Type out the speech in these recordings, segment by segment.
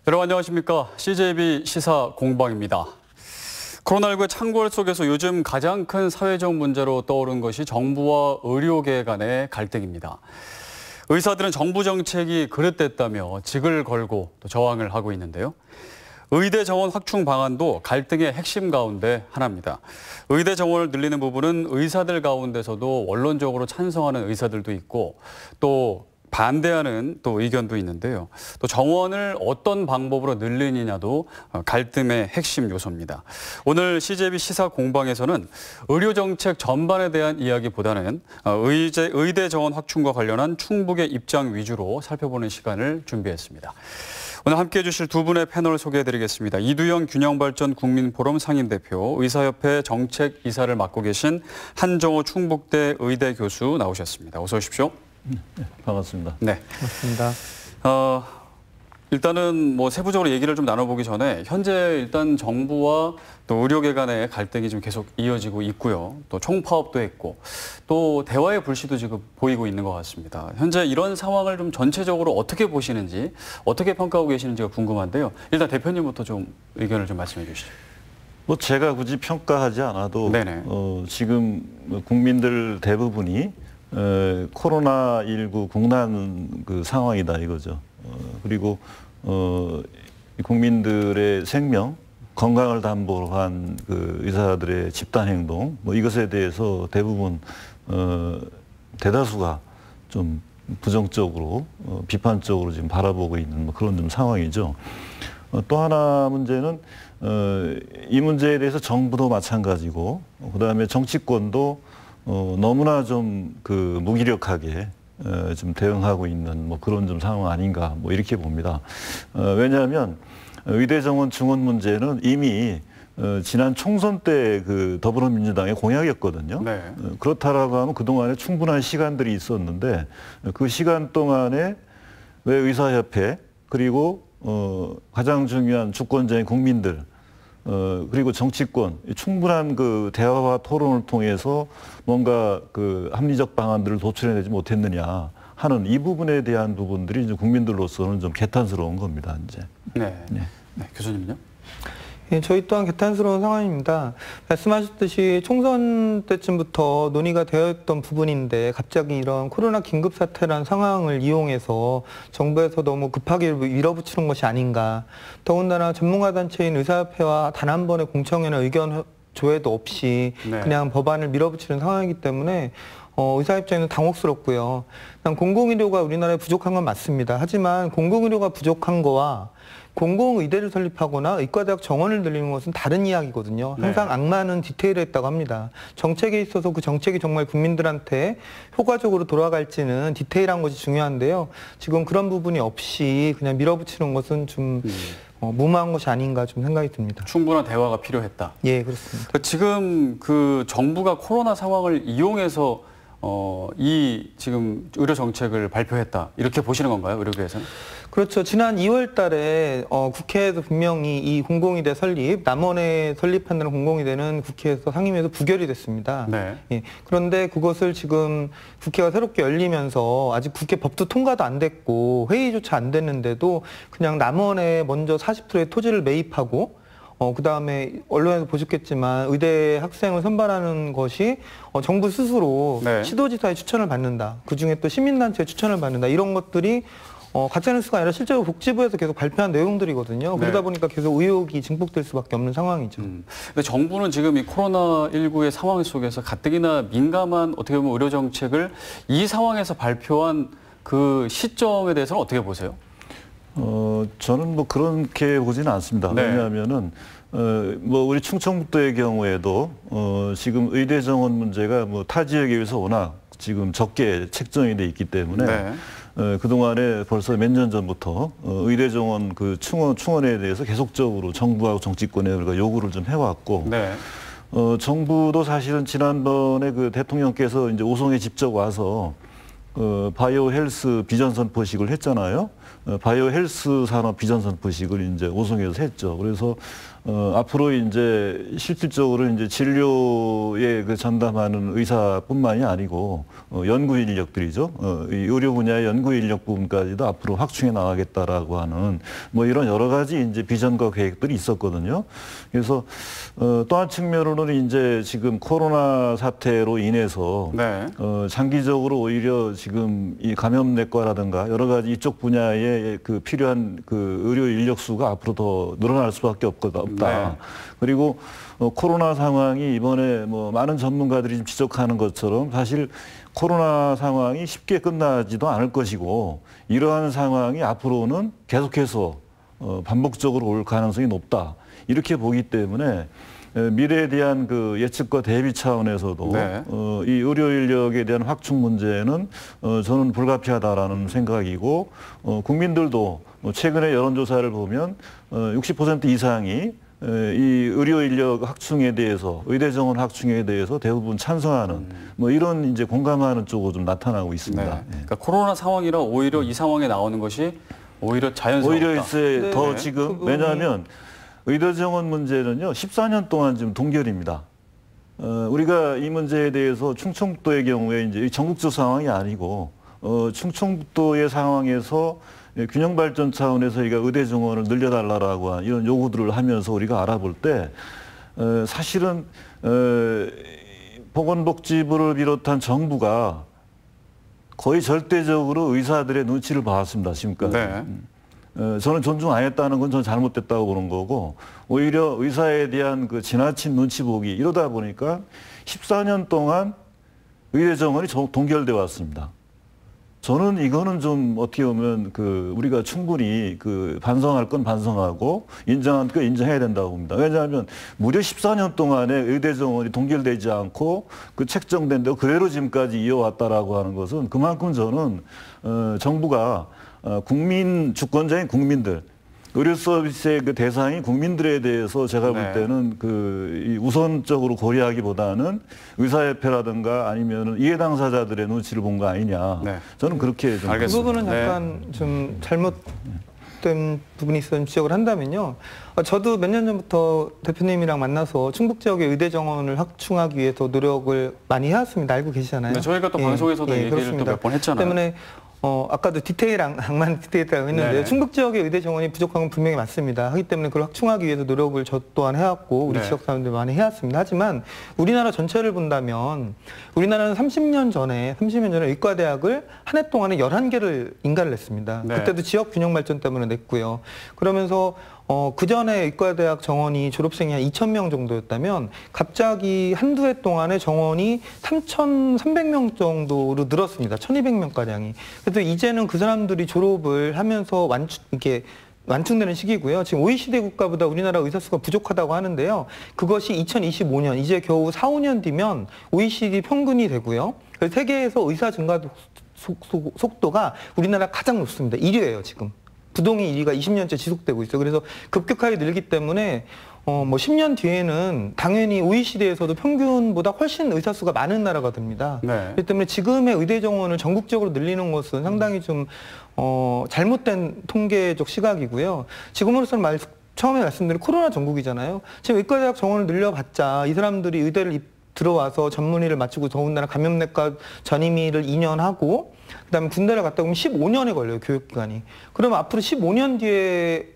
여러분 안녕하십니까? CJB 시사 공방입니다. 코로나19의 창궐 속에서 요즘 가장 큰 사회적 문제로 떠오른 것이 정부와 의료계 간의 갈등입니다. 의사들은 정부 정책이 그릇됐다며 직을 걸고 또 저항을 하고 있는데요. 의대 정원 확충 방안도 갈등의 핵심 가운데 하나입니다. 의대 정원을 늘리는 부분은 의사들 가운데서도 원론적으로 찬성하는 의사들도 있고 또 반대하는 또 의견도 있는데요. 또 정원을 어떤 방법으로 늘리느냐도 갈등의 핵심 요소입니다. 오늘 CJB 시사 공방에서는 의료 정책 전반에 대한 이야기보다는 의대 정원 확충과 관련한 충북의 입장 위주로 살펴보는 시간을 준비했습니다. 오늘 함께해 주실 두 분의 패널 소개해드리겠습니다. 이두영 균형발전 국민포럼 상임대표, 의사협회 정책이사를 맡고 계신 한정호 충북대 의대 교수 나오셨습니다. 어서 오십시오. 네, 반갑습니다. 네, 맞습니다. 일단은 뭐 세부적으로 얘기를 좀 나눠보기 전에 현재 일단 정부와 또 의료계 간의 갈등이 좀 계속 이어지고 있고요. 또 총파업도 했고 또 대화의 불씨도 지금 보이고 있는 것 같습니다. 현재 이런 상황을 좀 전체적으로 어떻게 보시는지, 어떻게 평가하고 계시는지가 궁금한데요. 일단 대표님부터 좀 의견을 좀 말씀해 주시죠. 뭐 제가 굳이 평가하지 않아도 지금 국민들 대부분이 코로나19 국난 그 상황이다 이거죠. 그리고 국민들의 생명, 건강을 담보로 한 그 의사들의 집단 행동, 뭐 이것에 대해서 대부분 대다수가 좀 부정적으로 비판적으로 지금 바라보고 있는 뭐 그런 좀 상황이죠. 또 하나 문제는 이 문제에 대해서 정부도 마찬가지고 그다음에 정치권도 너무나 좀 그 무기력하게 좀 대응하고 있는 뭐 그런 좀 상황 아닌가 뭐 이렇게 봅니다. 왜냐하면 의대 정원 증원 문제는 이미 지난 총선 때 그 더불어민주당의 공약이었거든요. 네. 그렇다라고 하면 그동안에 충분한 시간들이 있었는데 그 시간 동안에 왜 의사협회 그리고 가장 중요한 주권자인 국민들 그리고 정치권 충분한 그 대화와 토론을 통해서 뭔가 그 합리적 방안들을 도출해내지 못했느냐 하는 이 부분에 대한 부분들이 이제 국민들로서는 좀 개탄스러운 겁니다, 이제. 네. 교수님은요? 예, 저희 또한 개탄스러운 상황입니다. 말씀하셨듯이 총선 때쯤부터 논의가 되어 있던 부분인데 갑자기 이런 코로나 긴급 사태라는 상황을 이용해서 정부에서 너무 급하게 밀어붙이는 것이 아닌가. 더군다나 전문가 단체인 의사협회와 단 한 번의 공청회나 의견 조회도 없이 그냥 법안을 밀어붙이는 상황이기 때문에 의사 입장에는 당혹스럽고요. 공공의료가 우리나라에 부족한 건 맞습니다. 하지만 공공의료가 부족한 거와 공공의대를 설립하거나 의과대학 정원을 늘리는 것은 다른 이야기거든요. 항상 악마는 디테일에 있다고 합니다. 정책에 있어서 그 정책이 정말 국민들한테 효과적으로 돌아갈지는 디테일한 것이 중요한데요. 지금 그런 부분이 없이 그냥 밀어붙이는 것은 좀 무모한 것이 아닌가 좀 생각이 듭니다. 충분한 대화가 필요했다. 예, 그렇습니다. 지금 그 정부가 코로나 상황을 이용해서 이 지금 의료 정책을 발표했다. 이렇게 보시는 건가요? 의료계에서는? 그렇죠. 지난 2월 달에 국회에서 분명히 이 공공의대 설립, 남원에 설립한다는 공공의대는 국회에서 상임위에서 부결이 됐습니다. 네. 예. 그런데 그것을 지금 국회가 새롭게 열리면서 아직 국회 법도 통과도 안 됐고 회의조차 안 됐는데도 그냥 남원에 먼저 40%의 토지를 매입하고 그다음에 언론에서 보셨겠지만 의대 학생을 선발하는 것이 정부 스스로 시도지사의 추천을 받는다. 그중에 또 시민단체의 추천을 받는다. 이런 것들이 가짜뉴스가 아니라 실제로 복지부에서 계속 발표한 내용들이거든요. 그러다 보니까 계속 의혹이 증폭될 수밖에 없는 상황이죠. 근데 정부는 지금 이 코로나19의 상황 속에서 가뜩이나 민감한 어떻게 보면 의료 정책을 이 상황에서 발표한 그 시점에 대해서는 어떻게 보세요? 저는 뭐 그렇게 보지는 않습니다. 왜냐하면은 뭐 우리 충청북도의 경우에도 지금 의대 정원 문제가 뭐 타 지역에 비해서 워낙 지금 적게 책정이 돼 있기 때문에 그동안에 벌써 몇 년 전부터 의대 정원 그 충원에 대해서 계속적으로 정부하고 정치권에 우리가 요구를 좀 해왔고 정부도 사실은 지난번에 그 대통령께서 이제 오송에 직접 와서 바이오 헬스 비전 선포식을 했잖아요. 바이오 헬스 산업 비전 선포식을 이제 오송에서 했죠. 그래서 앞으로 이제 실질적으로 이제 진료에 그 전담하는 의사뿐만이 아니고 연구 인력들이죠. 이 의료 분야의 연구 인력 부분까지도 앞으로 확충해 나가겠다라고 하는 뭐 이런 여러 가지 이제 비전과 계획들이 있었거든요. 그래서 또 한 측면으로는 이제 지금 코로나 사태로 인해서 네. 장기적으로 오히려 지금 이 감염내과라든가 여러 가지 이쪽 분야에 그 필요한 그 의료 인력 수가 앞으로 더 늘어날 수밖에 없다. 네. 그리고 코로나 상황이 이번에 뭐 많은 전문가들이 지금 지적하는 것처럼 사실 코로나 상황이 쉽게 끝나지도 않을 것이고 이러한 상황이 앞으로는 계속해서 반복적으로 올 가능성이 높다. 이렇게 보기 때문에 미래에 대한 그 예측과 대비 차원에서도 네. 이 의료 인력에 대한 확충 문제는 저는 불가피하다라는 생각이고 국민들도 최근에 여론조사를 보면 60% 이상이 이 의료 인력 확충에 대해서 의대 정원 확충에 대해서 대부분 찬성하는 뭐 이런 이제 공감하는 쪽으로 좀 나타나고 있습니다. 네. 그러니까 코로나 상황이라 오히려 이 상황에 나오는 것이 오히려 자연스럽다. 오히려 이제 네. 더 지금 왜냐하면 의대 정원 문제는요 14년 동안 지금 동결입니다. 우리가 이 문제에 대해서 충청북도의 경우에 이제 전국적 상황이 아니고 충청북도의 상황에서 균형 발전 차원에서 우리가 의대 정원을 늘려달라라고 한 이런 요구들을 하면서 우리가 알아볼 때 사실은 보건복지부를 비롯한 정부가 거의 절대적으로 의사들의 눈치를 봐왔습니다 지금까지. 네. 저는 존중 안 했다는 건 전 잘못됐다고 보는 거고 오히려 의사에 대한 그 지나친 눈치 보기 이러다 보니까 14년 동안 의대 정원이 동결돼 왔습니다. 저는 이거는 좀 어떻게 보면 그 우리가 충분히 그 반성할 건 반성하고 인정할 건 인정해야 된다고 봅니다. 왜냐하면 무려 14년 동안에 의대 정원이 동결되지 않고 그 책정된 대로 그대로 지금까지 이어왔다라고 하는 것은 그만큼 저는 정부가 국민 주권자인 국민들 의료 서비스의 그 대상이 국민들에 대해서 제가 볼 네. 때는 이 우선적으로 고려하기보다는 의사협회라든가 아니면 이해 당사자들의 눈치를 본 거 아니냐. 네. 저는 그렇게 좀 알겠습니다. 그 부분은 네. 약간 좀 잘못된 부분이 있어서 지적을 한다면요. 저도 몇 년 전부터 대표님이랑 만나서 충북 지역의 의대 정원을 확충하기 위해서 노력을 많이 해왔습니다. 알고 계시잖아요. 네, 저희가 또 방송에서도 얘기를 또 몇 번 했잖아요. 때문에 아까도 악만 디테일이라고 했는데요. 네네. 충북 지역의 의대 정원이 부족한 건 분명히 맞습니다. 하기 때문에 그걸 확충하기 위해서 노력을 저 또한 해왔고 우리 네. 지역 사람들 많이 해왔습니다. 하지만 우리나라 전체를 본다면 우리나라는 30년 전에 의과대학을 한 해 동안에 11개를 인가를 냈습니다. 네. 그때도 지역 균형 발전 때문에 냈고요. 그러면서 그 전에 의과대학 정원이 졸업생이 한 2,000명 정도였다면 갑자기 한두 해 동안에 정원이 3,300명 정도로 늘었습니다. 1,200명가량이. 그래서 이제는 그 사람들이 졸업을 하면서 완충되는 시기고요. 지금 OECD 국가보다 우리나라 의사 수가 부족하다고 하는데요. 그것이 2025년, 이제 겨우 4, 5년 뒤면 OECD 평균이 되고요. 그래서 세계에서 의사 증가 속도가 우리나라 가장 높습니다. 1위예요, 지금. 부동의 1위가 20년째 지속되고 있어요. 그래서 급격하게 늘기 때문에 10년 뒤에는 당연히 OECD에서도 평균보다 훨씬 의사 수가 많은 나라가 됩니다. 네. 그렇기 때문에 지금의 의대 정원을 전국적으로 늘리는 것은 상당히 좀 잘못된 통계적 시각이고요. 지금으로서는 처음에 말씀드린 코로나 전국이잖아요. 지금 의과대학 정원을 늘려봤자 이 사람들이 의대를 들어와서 전문의를 마치고 더군다나 감염내과 전임의를 2년 하고 그다음에 군대를 갔다 오면 15년이 걸려요, 교육기간이. 그러면 앞으로 15년 뒤에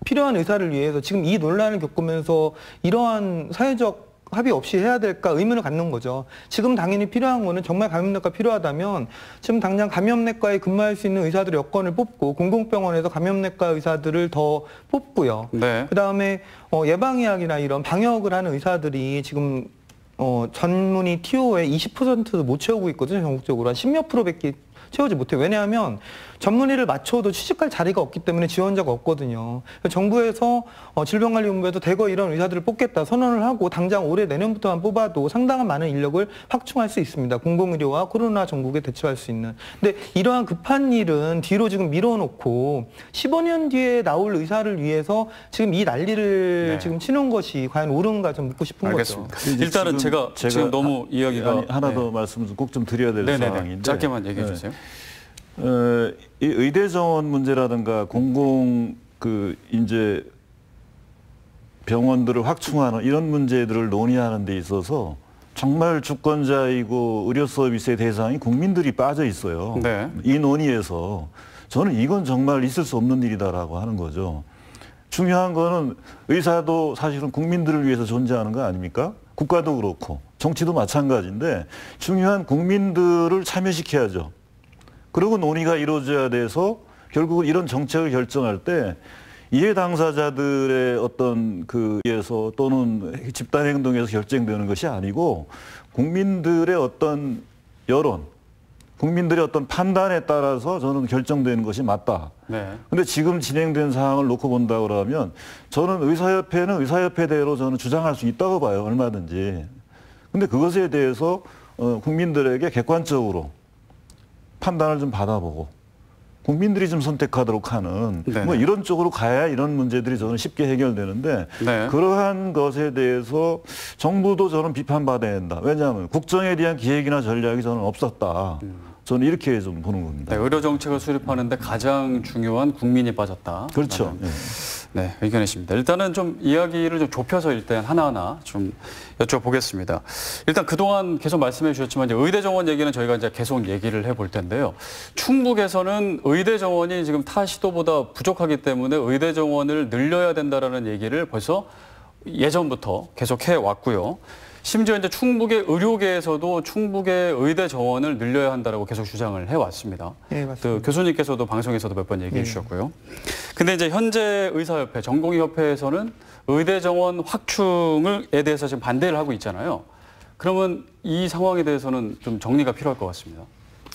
필요한 의사를 위해서 지금 이 논란을 겪으면서 이러한 사회적 합의 없이 해야 될까 의문을 갖는 거죠. 지금 당연히 필요한 거는 정말 감염내과 필요하다면 지금 당장 감염내과에 근무할 수 있는 의사들의 여건을 뽑고 공공병원에서 감염내과 의사들을 더 뽑고요. 네. 그다음에 예방의학이나 이런 방역을 하는 의사들이 지금 전문의 TO의 20%도 못 채우고 있거든요. 전국적으로 한 10몇 %밖에 채우지 못해요. 왜냐하면 전문의를 맞춰도 취직할 자리가 없기 때문에 지원자가 없거든요. 정부에서 질병관리본부에서 대거 이런 의사들을 뽑겠다 선언을 하고 당장 올해 내년부터만 뽑아도 상당한 많은 인력을 확충할 수 있습니다. 공공의료와 코로나 전국에 대처할 수 있는. 근데 이러한 급한 일은 뒤로 지금 밀어놓고 15년 뒤에 나올 의사를 위해서 지금 이 난리를 네. 지금 치는 것이 과연 옳은가 좀 묻고 싶은 알겠습니다. 거죠. 일단은 제가 지금 너무 이야기가 하나 더 말씀을 꼭 좀 드려야 될 네네네. 상황인데 짧게만 얘기해 주세요. 이 의대 정원 문제라든가 공공 이제 병원들을 확충하는 이런 문제들을 논의하는 데 있어서 정말 주권자이고 의료 서비스의 대상이 국민들이 빠져 있어요. 네. 이 논의에서 저는 이건 정말 있을 수 없는 일이다라고 하는 거죠. 중요한 거는 의사도 사실은 국민들을 위해서 존재하는 거 아닙니까? 국가도 그렇고 정치도 마찬가지인데 중요한 국민들을 참여시켜야죠. 그리고 논의가 이루어져야 돼서 결국은 이런 정책을 결정할 때 이해 당사자들의 어떤 그에서 또는 집단 행동에서 결정되는 것이 아니고 국민들의 어떤 여론, 국민들의 어떤 판단에 따라서 저는 결정되는 것이 맞다. 네. 근데 지금 진행된 상황을 놓고 본다 그러면 저는 의사협회는 의사협회대로 저는 주장할 수 있다고 봐요. 얼마든지. 근데 그것에 대해서 국민들에게 객관적으로 판단을 좀 받아보고 국민들이 좀 선택하도록 하는 네네. 뭐 이런 쪽으로 가야 이런 문제들이 저는 쉽게 해결되는데 네. 그러한 것에 대해서 정부도 저는 비판받아야 된다. 왜냐하면 국정에 대한 기획이나 전략이 저는 없었다. 저는 이렇게 좀 보는 겁니다. 네, 의료 정책을 수립하는데 가장 중요한 국민이 빠졌다. 그렇죠. 네, 의견이십니다. 일단은 좀 이야기를 좀 좁혀서 일단 하나하나 좀 여쭤보겠습니다. 일단 그동안 계속 말씀해 주셨지만 이제 의대 정원 얘기는 저희가 이제 계속 얘기를 해볼 텐데요. 충북에서는 의대 정원이 지금 타 시도보다 부족하기 때문에 의대 정원을 늘려야 된다라는 얘기를 벌써 예전부터 계속 해 왔고요. 심지어 이제 충북의 의료계에서도 충북의 의대 정원을 늘려야 한다라고 계속 주장을 해왔습니다. 네, 맞습니다. 그 교수님께서도 방송에서도 몇 번 얘기해 주셨고요. 근데 이제 현재 의사협회, 전공의협회에서는 의대 정원 확충에 대해서 지금 반대를 하고 있잖아요. 그러면 이 상황에 대해서는 좀 정리가 필요할 것 같습니다.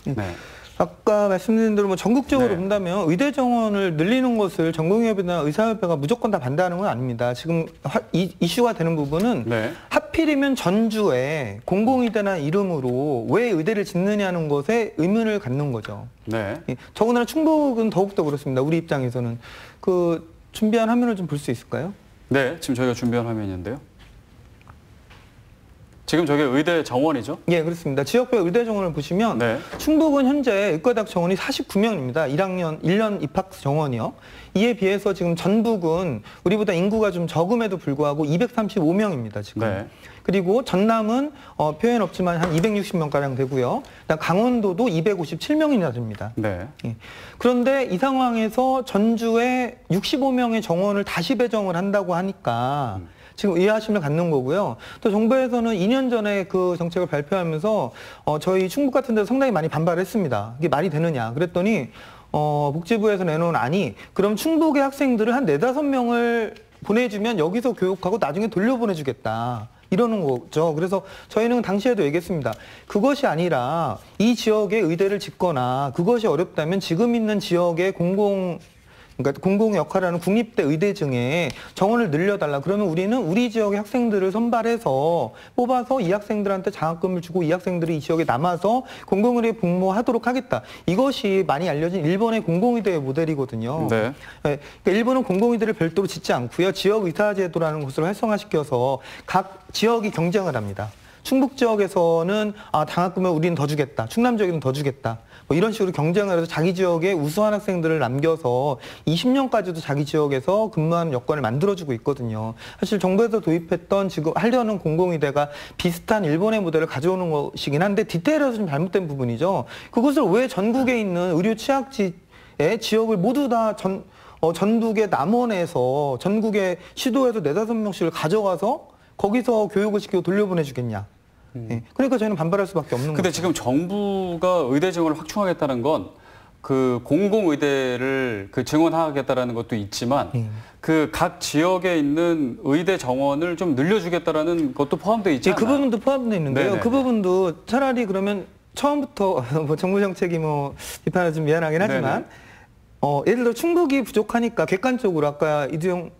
네. 아까 말씀드린 대로 뭐 전국적으로 네. 본다면 의대 정원을 늘리는 것을 전공의협회나 의사협회가 무조건 다 반대하는 건 아닙니다. 지금 이슈가 되는 부분은 네. 하필이면 전주에 공공의대나 이름으로 왜 의대를 짓느냐는 것에 의문을 갖는 거죠. 네. 예, 더군다나 충북은 더욱더 그렇습니다. 우리 입장에서는. 그 준비한 화면을 좀 볼 수 있을까요? 네, 지금 저희가 준비한 화면인데요. 지금 저게 의대 정원이죠? 예, 그렇습니다. 지역별 의대 정원을 보시면 네. 충북은 현재 의과대학 정원이 49명입니다. 1년 입학 정원이요. 이에 비해서 지금 전북은 우리보다 인구가 좀 적음에도 불구하고 235명입니다. 지금. 네. 그리고 전남은 표현 없지만 한 260명가량 되고요. 그다음 강원도도 257명이나 됩니다. 네. 예. 그런데 이 상황에서 전주에 65명의 정원을 다시 배정을 한다고 하니까 지금 의아심을 갖는 거고요. 또 정부에서는 2년 전에 그 정책을 발표하면서 저희 충북 같은 데서 상당히 많이 반발했습니다. 이게 말이 되느냐. 그랬더니 복지부에서 내놓은 안이 그럼 충북의 학생들을 한 4~5명을 보내주면 여기서 교육하고 나중에 돌려보내주겠다. 이러는 거죠. 그래서 저희는 당시에도 얘기했습니다. 그것이 아니라 이 지역에 의대를 짓거나 그것이 어렵다면 지금 있는 지역의 그러니까 공공 역할하는 국립대 의대증에 정원을 늘려달라. 그러면 우리는 우리 지역의 학생들을 선발해서 뽑아서 이 학생들한테 장학금을 주고 이 학생들이 이 지역에 남아서 공공의대 복무하도록 하겠다. 이것이 많이 알려진 일본의 공공의대의 모델이거든요. 네. 그러니까 일본은 공공의대를 별도로 짓지 않고요. 지역 의사제도라는 것을 활성화시켜서 각 지역이 경쟁을 합니다. 충북 지역에서는 장학금을 우리는 더 주겠다. 충남 지역에는 더 주겠다. 뭐 이런 식으로 경쟁을 해서 자기 지역에 우수한 학생들을 남겨서 20년까지도 자기 지역에서 근무하는 여건을 만들어주고 있거든요. 사실 정부에서 도입했던 지금 하려는 공공의대가 비슷한 일본의 모델을 가져오는 것이긴 한데 디테일에서 좀 잘못된 부분이죠. 그것을 왜 전국에 있는 의료 취약지의 지역을 모두 다 전국의 남원에서 전국의 시도에서 4~5명씩을 가져가서 거기서 교육을 시키고 돌려보내주겠냐. 예. 그러니까 저희는 반발할 수밖에 없는 거죠. 근데 지금 정부가 의대 정원을 확충하겠다는 건 그 공공의대를 증원하겠다라는 것도 있지만 그 각 지역에 있는 의대 정원을 좀 늘려주겠다라는 것도 포함되어 있지 않나요? 그 부분도 포함되어 있는데요. 네네. 그 부분도 차라리 그러면 처음부터 뭐 정부 정책이 뭐 비판은 좀 미안하긴 하지만 예를 들어 충북이 부족하니까 객관적으로 아까 이두영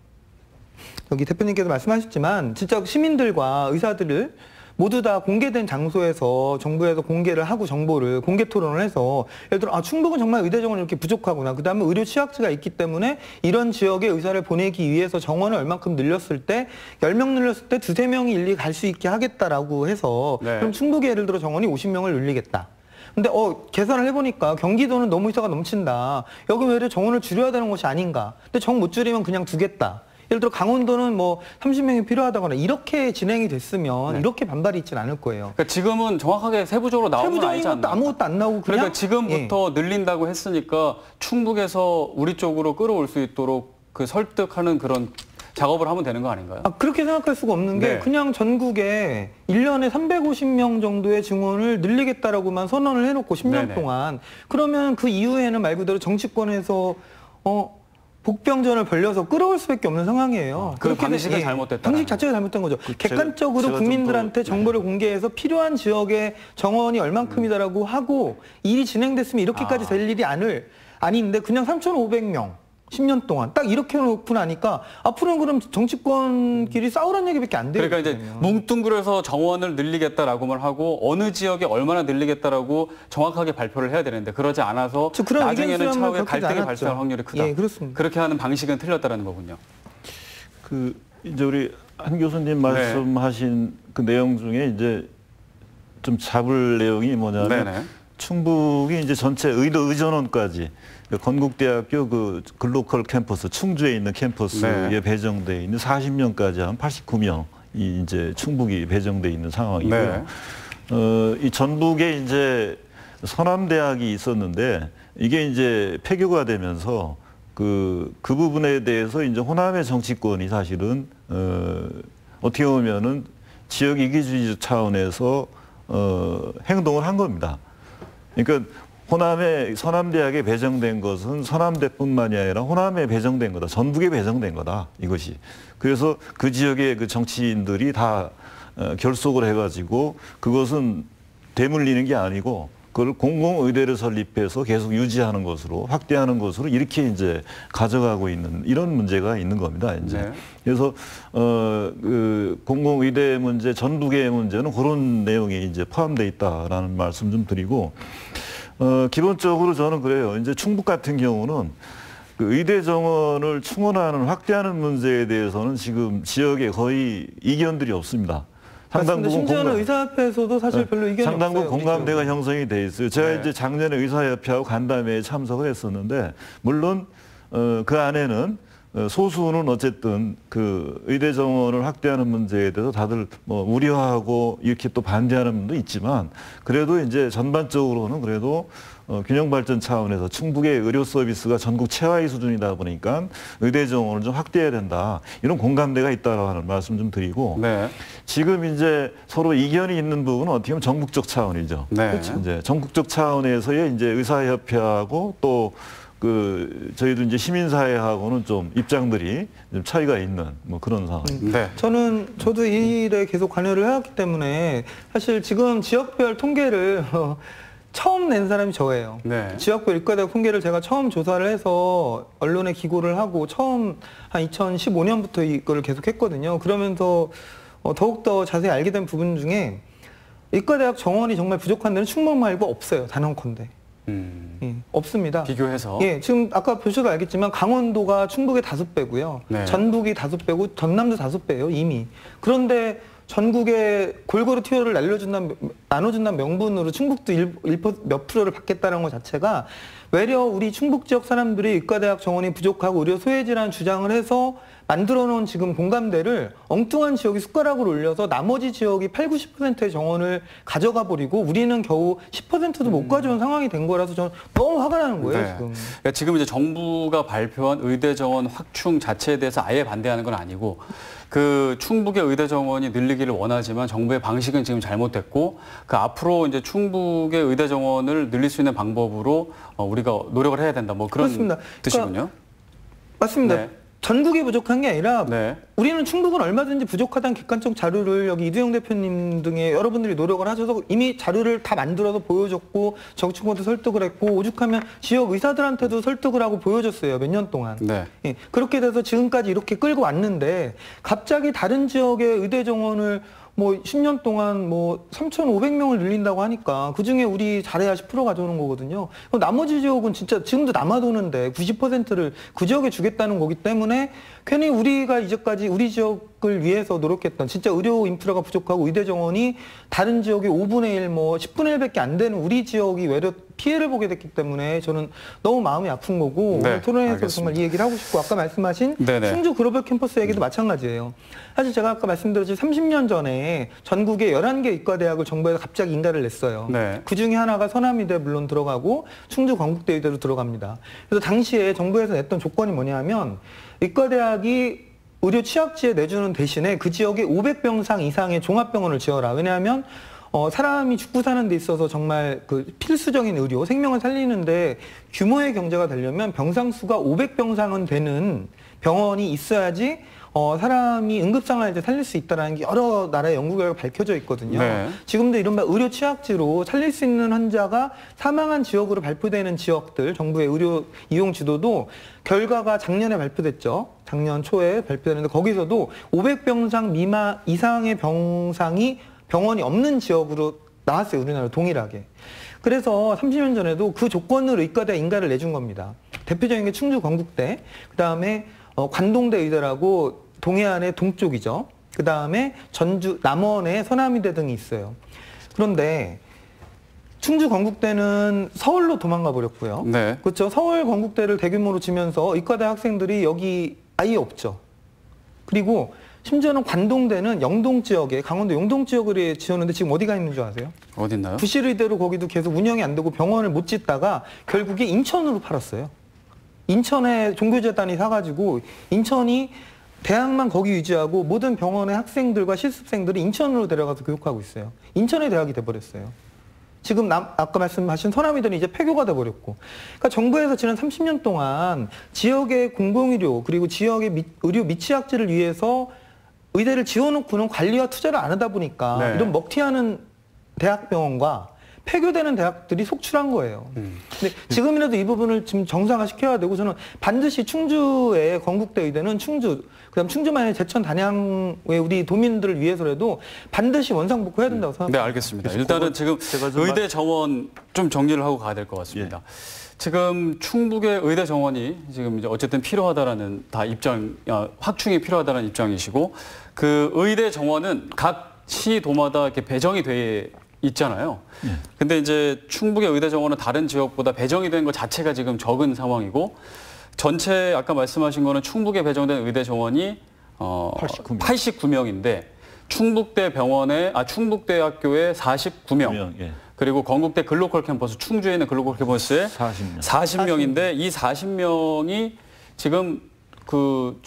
여기 대표님께서 말씀하셨지만 진짜 시민들과 의사들을 모두 다 공개된 장소에서 정부에서 공개를 하고 정보를 공개 토론을 해서 예를 들어 충북은 정말 의대 정원이 이렇게 부족하구나. 그다음에 의료 취약지가 있기 때문에 이런 지역에 의사를 보내기 위해서 정원을 얼만큼 늘렸을 때 10명 늘렸을 때 2~3명이 일일이 갈 수 있게 하겠다라고 해서 네. 그럼 충북에 예를 들어 정원이 50명을 늘리겠다. 근데 계산을 해보니까 경기도는 너무 의사가 넘친다. 여기 왜 이래 정원을 줄여야 되는 것이 아닌가. 근데 정 못 줄이면 그냥 두겠다. 예를 들어 강원도는 뭐 30명이 필요하다거나 이렇게 진행이 됐으면 이렇게 반발이 있지는 않을 거예요. 그러니까 지금은 정확하게 세부적으로 나오는 건 아니지 않나요? 아무것도 안 나오고 그냥 그러니까 지금부터 늘린다고 했으니까 충북에서 우리 쪽으로 끌어올 수 있도록 그 설득하는 그런 작업을 하면 되는 거 아닌가요? 그렇게 생각할 수가 없는 게 그냥 전국에 1년에 350명 정도의 증원을 늘리겠다라고만 선언을 해놓고 10년 동안 그러면 그 이후에는 말 그대로 정치권에서 복병전을 벌려서 끌어올 수밖에 없는 상황이에요. 그 방식이 잘못됐다. 방식 자체가 잘못된 거죠. 객관적으로 국민들한테 정보를 공개해서 필요한 지역의 정원이 얼만큼이다라고 하고 일이 진행됐으면 이렇게까지 될 일이 아닌데 그냥 3,500명. 10년 동안 딱 이렇게 놓고 나니까 앞으로는 그럼 정치권끼리 싸우라는 얘기밖에 안 돼요. 그러니까 이제 뭉뚱그려서 정원을 늘리겠다라고만 하고 어느 지역에 얼마나 늘리겠다라고 정확하게 발표를 해야 되는데 그러지 않아서 나중에는 차후에 갈등이 발생할 확률이 크다. 예, 그렇습니다. 그렇게 하는 방식은 틀렸다라는 거군요. 그 이제 우리 한 교수님 말씀하신 그 내용 중에 이제 좀 잡을 내용이 뭐냐면 충북이 이제 전체 의전원까지 건국대학교 그 글로컬 캠퍼스 충주에 있는 캠퍼스에 배정돼 있는 40명까지 한 89명이 이제 충북이 배정돼 있는 상황이고요. 이 전북에 이제 서남대학이 있었는데 이게 이제 폐교가 되면서 그 부분에 대해서 이제 호남의 정치권이 사실은 어떻게 보면은 지역 이기주의 차원에서 행동을 한 겁니다. 그러니까 호남의 서남대학에 배정된 것은 서남대뿐만이 아니라 호남에 배정된 거다. 전북에 배정된 거다. 이것이. 그래서 그 지역의 그 정치인들이 다 결속을 해가지고 그것은 되물리는 게 아니고 그걸 공공의대를 설립해서 계속 유지하는 것으로 확대하는 것으로 이렇게 이제 가져가고 있는 이런 문제가 있는 겁니다. 이제 그래서 그 공공의대 문제, 전북의 문제는 그런 내용이 이제 포함되어 있다라는 말씀 좀 드리고. 기본적으로 저는 그래요. 이제 충북 같은 경우는 그 의대 정원을 충원하는 확대하는 문제에 대해서는 지금 지역에 거의 이견들이 없습니다. 상당 부분 심지어는 의사협회에서도 사실 별로 이견이 상당 부분 없어요. 공감대가 형성이 돼 있어요. 제가 이제 작년에 의사협회하고 간담회에 참석을 했었는데 물론 그 안에는 소수는 어쨌든 그 의대 정원을 확대하는 문제에 대해서 다들 뭐 우려하고 이렇게 또 반대하는 분도 있지만 그래도 이제 전반적으로는 그래도 균형 발전 차원에서 충북의 의료 서비스가 전국 최하위 수준이다 보니까 의대 정원을 좀 확대해야 된다. 이런 공감대가 있다라고 하는 말씀 좀 드리고 지금 이제 서로 이견이 있는 부분은 어떻게 보면 전국적 차원이죠. 그렇죠. 이제 전국적 차원에서의 이제 의사협회하고 또 그 저희도 이제 시민사회하고는 좀 입장들이 좀 차이가 있는 뭐 그런 상황입니다. 저도 이 일에 계속 관여를 해왔기 때문에 사실 지금 지역별 통계를 처음 낸 사람이 저예요. 지역별 의과대학 통계를 제가 처음 조사를 해서 언론에 기고를 하고 처음 한 2015년부터 이거를 계속 했거든요. 그러면서 더욱더 자세히 알게 된 부분 중에 의과대학 정원이 정말 부족한 데는 충북 말고 없어요. 단언컨대. 없습니다. 비교해서? 지금 아까 보셔도 알겠지만 강원도가 충북의 5배고요. 전북이 5배고 전남도 5배예요, 이미. 그런데 전국에 골고루 투여를 나눠준다는 명분으로 충북도 몇 프로를 받겠다는 것 자체가 외려 우리 충북 지역 사람들이 의과대학 정원이 부족하고 의료 소외지라는 주장을 해서 만들어 놓은 지금 공감대를 엉뚱한 지역이 숟가락을 올려서 나머지 지역이 80~90%의 정원을 가져가 버리고 우리는 겨우 10%도 못 가져온 상황이 된 거라서 저는 너무 화가 나는 거예요, 지금. 그러니까 지금 이제 정부가 발표한 의대 정원 확충 자체에 대해서 아예 반대하는 건 아니고 그 충북의 의대 정원이 늘리기를 원하지만 정부의 방식은 지금 잘못됐고 그 앞으로 이제 충북의 의대 정원을 늘릴 수 있는 방법으로 우리가 노력을 해야 된다. 뭐 그런 뜻이군요. 그러니까, 맞습니다. 전국이 부족한 게 아니라 우리는 충북은 얼마든지 부족하다는 객관적 자료를 여기 이두영 대표님 등의 여러분들이 노력을 하셔서 이미 자료를 다 만들어서 보여줬고 정치권도 설득을 했고 오죽하면 지역 의사들한테도 설득을 하고 보여줬어요. 몇 년 동안. 그렇게 돼서 지금까지 이렇게 끌고 왔는데 갑자기 다른 지역의 의대 정원을 뭐 10년 동안 뭐 3,500명을 늘린다고 하니까 그중에 우리 잘해야 10% 가져오는 거거든요. 나머지 지역은 진짜 지금도 남아도는데 90%를 그 지역에 주겠다는 거기 때문에 괜히 우리가 이제까지 지금까지 우리 지역을 위해서 노력했던 진짜 의료 인프라가 부족하고 의대 정원이 다른 지역의 5분의 1, 뭐 10분의 1밖에 안 되는 우리 지역이 외려 피해를 보게 됐기 때문에 저는 너무 마음이 아픈 거고 네, 오늘 토론회에서 알겠습니다. 정말 이 얘기를 하고 싶고 아까 말씀하신 네네. 충주 글로벌 캠퍼스 얘기도 마찬가지예요. 사실 제가 아까 말씀드렸듯이 30년 전에 전국에 11개 의과대학을 정부에서 갑자기 인가를 냈어요. 네. 그중에 하나가 서남의대 물론 들어가고 충주 건국대 의대로 들어갑니다. 그래서 당시에 정부에서 냈던 조건이 뭐냐면 의과대학이 의료 취약지에 내주는 대신에 그 지역에 500병상 이상의 종합병원을 지어라. 왜냐하면 사람이 죽고 사는 데 있어서 정말 그 필수적인 의료, 생명을 살리는데 규모의 경제가 되려면 병상 수가 500병상은 되는 병원이 있어야지 사람이 응급상황을 살릴 수 있다는 게 여러 나라의 연구 결과가 밝혀져 있거든요. 네. 지금도 이른바 의료 취약지로 살릴 수 있는 환자가 사망한 지역으로 발표되는 지역들, 정부의 의료 이용 지도도 결과가 작년에 발표됐죠. 작년 초에 발표됐는데 거기서도 500병상 미만 이상의 병원이 없는 지역으로 나왔어요. 우리나라 동일하게. 그래서 30년 전에도 그 조건으로 의과대 인가를 내준 겁니다. 대표적인 게 충주 건국대, 그다음에 관동대 의대라고 동해안의 동쪽이죠. 그다음에 전주 남원의 서남의대 등이 있어요. 그런데 충주 건국대는 서울로 도망가 버렸고요. 네. 그렇죠. 서울 건국대를 대규모로 지면서 의과대 학생들이 여기 아예 없죠. 그리고 심지어는 관동대는 영동 지역에 강원도 영동 지역을 지었는데 지금 어디가 있는 줄 아세요? 어디 있나요? 부실의대로 거기도 계속 운영이 안 되고 병원을 못 짓다가 결국에 인천으로 팔았어요. 인천에 종교재단이 사가지고 인천이 대학만 거기 유지하고 모든 병원의 학생들과 실습생들이 인천으로 데려가서 교육하고 있어요. 인천의 대학이 돼버렸어요. 지금 아까 말씀하신 서남의대는 이제 폐교가 돼버렸고. 그러니까 정부에서 지난 30년 동안 지역의 공공의료 그리고 지역의 의료 미취학지를 위해서 의대를 지어놓고는 관리와 투자를 안 하다 보니까 네. 이런 먹튀하는 대학병원과 폐교되는 대학들이 속출한 거예요. 근데 지금이라도 이 부분을 지금 정상화시켜야 되고 저는 반드시 충주의 건국대 의대는 그다음 충주만의 제천 단양의 우리 도민들을 위해서라도 반드시 원상복구해야 된다고 네, 생각합니다. 알겠습니다. 일단은 지금 의대 정원 좀 정리를 하고 가야 될 것 같습니다. 예. 지금 충북의 의대 정원이 지금 이제 어쨌든 필요하다라는 확충이 필요하다는 입장이시고 그 의대 정원은 각 시도마다 이렇게 배정이 돼 있잖아요. 근데 이제 충북의 의대 정원은 다른 지역보다 배정이 된 것 자체가 지금 적은 상황이고 전체 아까 말씀하신 거는 충북에 배정된 의대 정원이 89명인데 충북대학교에 49명. 예. 그리고 건국대 글로컬 캠퍼스, 충주에 있는 글로컬 캠퍼스에 40명인데 이 40명이 지금 그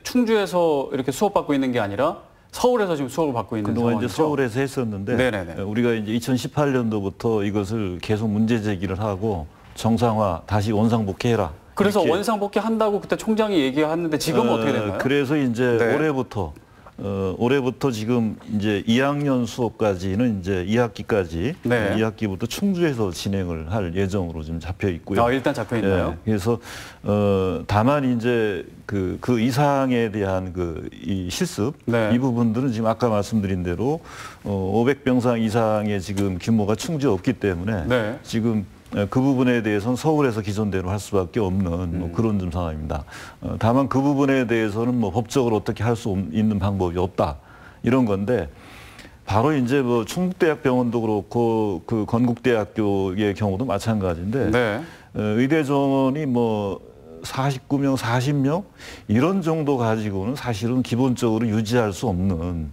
충주에서 이렇게 수업받고 있는 게 아니라 서울에서 지금 수업을 받고 있는 그동안 상황이죠. 이제 서울에서 했었는데 네네네. 우리가 이제 2018년도부터 이것을 계속 문제 제기를 하고 정상화 다시 원상복귀해라. 그래서 이렇게. 원상복귀 한다고 그때 총장이 얘기했는데 지금은 어떻게 됐나요? 그래서 이제 네. 올해부터 지금 이제 2학년 수업까지는 이제 2학기까지 네. 2학기부터 충주에서 진행을 할 예정으로 지금 잡혀 있고요. 일단 잡혀 있나요? 그래서 다만 이제 그 이상에 대한 이 실습 네. 이 부분들은 지금 아까 말씀드린 대로 500병상 이상의 지금 규모가 충주에 없기 때문에 네. 지금 그 부분에 대해서는 서울에서 기존대로 할 수밖에 없는 뭐 그런 좀 상황입니다. 다만 그 부분에 대해서는 뭐 법적으로 어떻게 할 수 있는 방법이 없다 이런 건데 바로 이제 뭐 충북대학병원도 그렇고 그 건국대학교의 경우도 마찬가지인데 네. 의대 정원이 뭐 49명, 40명 이런 정도 가지고는 사실은 기본적으로 유지할 수 없는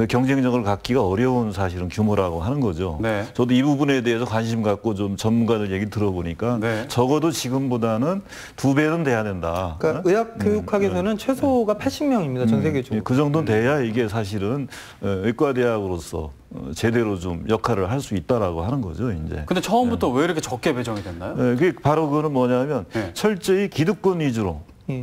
경쟁력을 갖기가 어려운 사실은 규모라고 하는 거죠. 네. 저도 이 부분에 대해서 관심 갖고 좀 전문가들 얘기 들어보니까 네. 적어도 지금보다는 2배는 돼야 된다. 그러니까 의학교육학에서는 최소가 80명입니다. 전 세계적으로. 그 정도는 돼야 이게 사실은 의과대학으로서 제대로 좀 역할을 할 수 있다라고 하는 거죠, 이제. 근데 처음부터 왜 이렇게 적게 배정이 됐나요? 그게 바로 그거는 뭐냐면 네. 철저히 기득권 위주로.